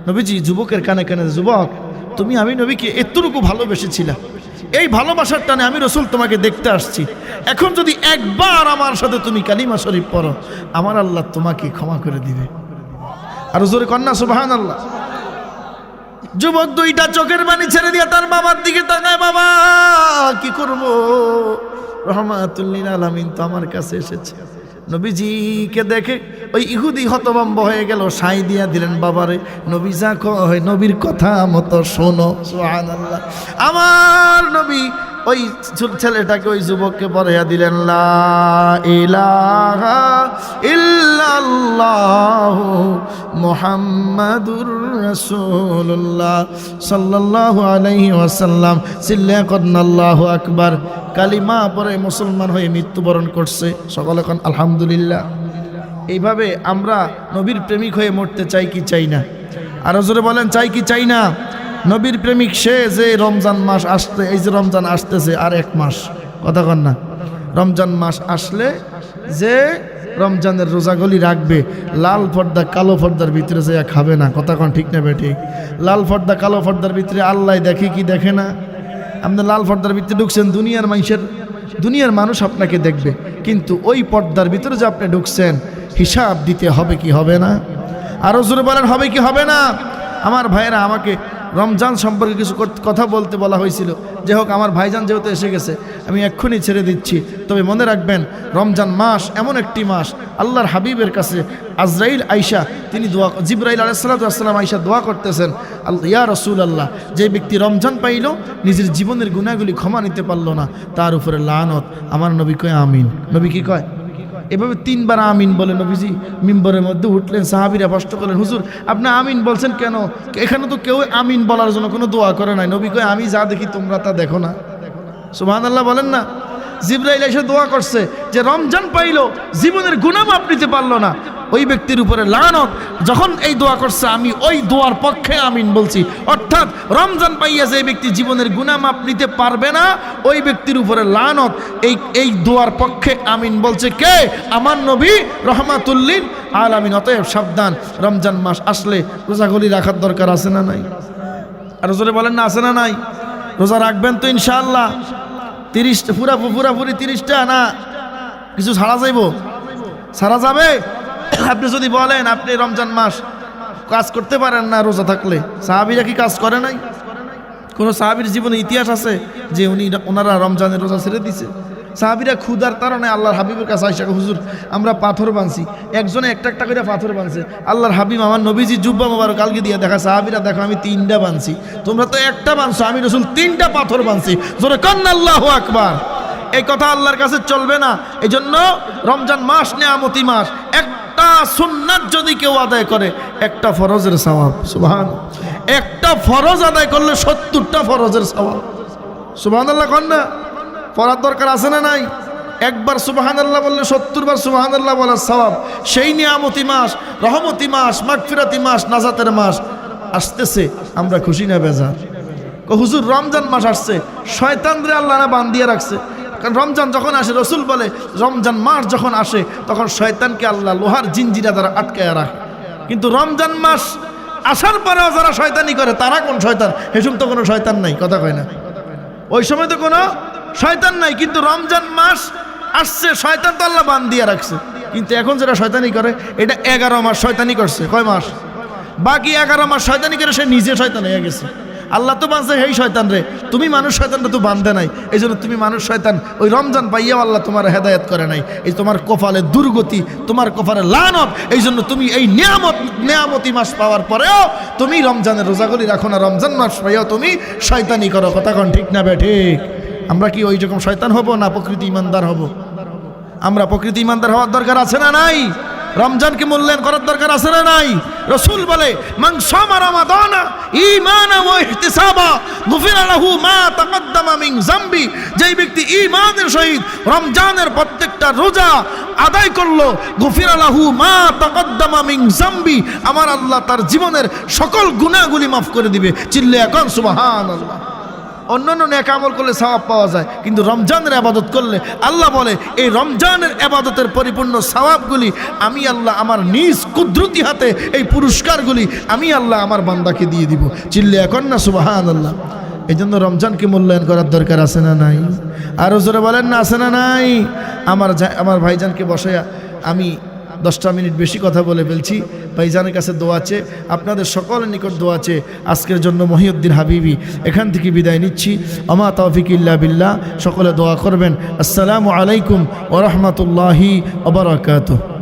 নবীজি যুবকের কানে কানে, যুবক তুমি আমি নবীকে এতটুকু ভালোবেসেছিলা, এই ভালোবাসার টানে আমি রসুল তোমাকে দেখতে আসছি। এখন যদি একবার আমার সাথে তুমি কালিমা শরীফ পড়ো, আমার আল্লাহ তোমাকে ক্ষমা করে দিবে। আর জোরে কন্যা সুবহানাল্লাহ। যুবক দুইটা চোখের পানি ছেড়ে দিয়ে তার বাবার দিকে তাকায়, বাবা কি করব, রহমাতুল লিল আলামিন তো আমার কাছে এসেছে। নবীজিকে দেখে ওই ইহুদি হতভম্ব হয়ে গেল, সাই দিয়া দিলেন বাবারে, নবী যা কয় নবীর কথা মতো শোনো। সুবহানাল্লাহ। আমার নবী ওই ছেলেটাকে, ওই যুবককে পড়াইয়া দিলেন, লা ইলাহা ইল্লাল্লাহু মুহাম্মাদুর রাসূলুল্লাহ সাল্লাল্লাহু আলাইহি ওয়াসাল্লাম। চিল্লা কন্না আল্লাহু আকবার। কালিমা পরে মুসলমান হয়ে মৃত্যুবরণ করছে। সকলে কোন আলহামদুলিল্লাহ। এইভাবে আমরা নবীর প্রেমিক হয়ে মরতে চাই কি চাই না? আরো জোরে বলেন, চাই কি চাই না? নবীর প্রেমিক সে যে রমজান মাস আসতে, এই যে রমজান আসতেছে আর এক মাস, কথা কন না, রমজান মাস আসলে যে রমজানের রোজাগুলি রাখবে, লাল পর্দা কালো পর্দার ভিতরে যে খাবে না, কথা কন ঠিক না বেঠিক? লাল পর্দা কালো পর্দার ভিতরে আল্লাহ দেখে কি দেখে না? আপনি লাল পর্দার ভিতরে ঢুকছেন, দুনিয়ার মানুষ আপনাকে দেখবে, কিন্তু ওই পর্দার ভিতরে যে আপনি ঢুকছেন, হিসাব দিতে হবে কি হবে না? আরো জোরে বলেন, হবে কি হবে না? আমার ভাইয়েরা, আমাকে রমজান সম্পর্কে কিছু কথা বলতে বলা হয়েছিল। যে হোক, আমার ভাইজান যেহেতু এসে গেছে, আমি এক্ষুনি ছেড়ে দিচ্ছি। তবে মনে রাখবেন, রমজান মাস এমন একটি মাস, আল্লাহর হাবিবের কাছে আজরাইল আইসা, তিনি দোয়া, জিবরাইল আলাইহিস সালাতু ওয়াস সালাম আইসা দোয়া করতেছেন, ইয়া রাসূলুল্লাহ, যে ব্যক্তি রমজান পাইল, নিজের জীবনের গুনাহগুলি ক্ষমা নিতে পারলো না, তার উপরে লানত। আমার নবী কয় আমিন। নবী কি কয়? এভাবে 3 বার আমিন বলে নবীজি মিম্বরের মধ্যে উঠলেন। সাহাবীরা প্রশ্ন করলেন, হুজুর আপনি আমিন বলছেন কেন? এখানে তো কেউ আমিন বলার জন্য কোনো দোয়া করে নাই। নবী কয়, আমি যা দেখি তোমরা তা দেখো না। সুবহানাল্লাহ বলেন না? জিবরাইল এসে দোয়া করছে যে রমজান পাইল, জীবনের গুনাহ মাপ নিতে পারলো না, ওই ব্যক্তির উপরে লানত। যখন এই দোয়া করছে, আমি ওই দোয়ার পক্ষে আমিন বলছি। অর্থাৎ রমজান পাইয়া যে ব্যক্তি জীবনের গুনাহ মাপ নিতে পারবে না, ওই ব্যক্তির উপরে লানত। এই দোয়ার পক্ষে আমিন বলছে কে? আমার নবী রাহমাতুল লিল আলামিন। অতএব সাবধান, রমজান মাস আসলে রোজাগুলি রাখার দরকার আছে না নাই? আর জোরে বলেন না, আছে না নাই? রোজা রাখবেন তো ইনশাআল্লাহ? 30টা পুরাপুরি 30টা না, কিছু ছাড়া যাইব? ছাড়া যাবে? আপনি যদি বলেন আপনি রমজান মাস কাজ করতে পারেন না রোজা থাকলে, সাহাবীরা কি কাজ করে নাই? কোন সাহাবীর জীবনে ইতিহাস আছে যে ওনারা রমজানের রোজা ছেড়ে দিছে? সাহাবীরা ক্ষুধার কারণে আল্লাহর হাবিবের কাছে আইসা, হুজুর আমরা পাথর বানছি, একজনে একটা একটা করে পাথর বানছে। আল্লাহর হাবিব আমার নবীজি জুব্বা মোবারক কালকে দিয়ে দেখা, সাহাবীরা দেখো আমি 3টা বানছি, তোমরা তো একটা বানছো, আমি রাসূল 3টা পাথর বানছি। জোরে কান্না আল্লাহু আকবার। এই কথা আল্লাহর কাছে চলবে না। এই জন্য রমজান মাস নেয়ামতি মাস। একটা সুন্নাত যদি কেউ আদায় করে, একটা ফরজের সওয়াব। সুবহান। একটা ফরজ আদায় করলে 70টা ফরজের সওয়াব। সুবহানাল্লাহ কন্যা পড়ার দরকার আছে না নাই? একবার সুবহানাল্লাহ বললে 70 বার সুবহানাল্লাহ বলার সওয়াব। সেই নিয়ামতি মাস, রহমতি মাস, মাগফিরাতি মাস, নাজাতের মাস আসতেছে, আমরা খুশি না বেজার? হুজুর রমজান মাস আসছে, শয়তানরে আল্লাহ না বান্ধিয়ে রাখছে। কারণ রমজান যখন আসে, রসুল বলে রমজান মাস যখন আসে তখন শয়তানকে আল্লাহ লোহার জিনজিরা দ্বারা আটকায় রাখে। কিন্তু রমজান মাস আসার পরেও যারা শয়তানি করে, তারা কোন শয়তান? হেসুম তো কোনো শয়তান নাই, কথা কয় না। ওই সময় তো কোনো শয়তান নাই। কিন্তু রমজান মাস আসছে, শয়তান তো আল্লাহ বান দিয়ে রাখছে, কিন্তু এখন যেটা শয়তানি করে এটা 11 মাস শয়তানি করছে। কয় মাস? বাকি 11 মাস শয়তানি করে সে নিজে শয়তান হয়ে গেছে। আল্লাহ তো বাঁচছে হেই শয়তান রে, তুমি মানুষ শয়তানটা তো বাঁধে নাই, এই জন্য তুমি মানুষ শয়তান। ওই রমজান পাইয়াও আল্লাহ তোমার হেদায়েত করে নাই, এই তোমার কপালে দুর্গতি, তোমার কপালে লানত। এই জন্য তুমি এই নেয়ামতি মাস পাওয়ার পরেও তুমি রমজানের রোজাগুলি রাখো না, রমজান মাস পাইয়াও তুমি শয়তানি করো। কথা কোন ঠিক না বে ঠিক? আমরা কি ওই রকম শয়তান হব না প্রকৃতি ইমানদার হব? আমরা প্রকৃতি ইমানদার হওয়ার দরকার আছে না নাই? রমজানকে মূল্যায়ন করার দরকার আছে না নাই? রাসূল বলে মান সামা রমাদানা ঈমানান ওয়া ইহতিসাবা গুফিরা লাহু মা তাকদ্দামা মিন যামবি। যেই ব্যক্তি ঈমানের সহিত রমজানের প্রত্যেকটা রোজা আদায় করলো, গুফিরা লাহু মা তাকদ্দামা মিন যামবি, আমার আল্লাহ তার জীবনের সকল গুনাহগুলি মাফ করে দিবে। চিল্লে এখন সুবহানাল্লাহ। অন্যান্য নেক আমল করলে সওয়াব পাওয়া যায়, কিন্তু রমজানের ইবাদত করলে আল্লাহ বলে এই রমজানের ইবাদতের পরিপূর্ণ সওয়াবগুলি আমি আল্লাহ আমার নিজ কুদরতি হাতে এই পুরস্কারগুলি আমি আল্লাহ আমার বান্দাকে দিয়ে দিব। চিল্লে এখন না সুবহানাল্লাহ। এই জন্য রমজানকে মূল্যায়ন করার দরকার আছে না নাই? আরও জোরে বলেন না, আছে না নাই? আমার ভাইজানকে বসাইয়া আমি 10টা মিনিট বেশি কথা বলে ফেলছি। ভাইজানের কাছে দোয়া আছে, আপনাদের সকলের নিকট দোয়া আছে। আজকের জন্য মহিউদ্দিন হাবিবি এখান থেকে বিদায় নিচ্ছি। আমা তৌফিক ইল্লা বিল্লাহ। সকলে দোয়া করবেন। আসসালামু আলাইকুম ওয়া রাহমাতুল্লাহি ওয়া বারাকাতুহু।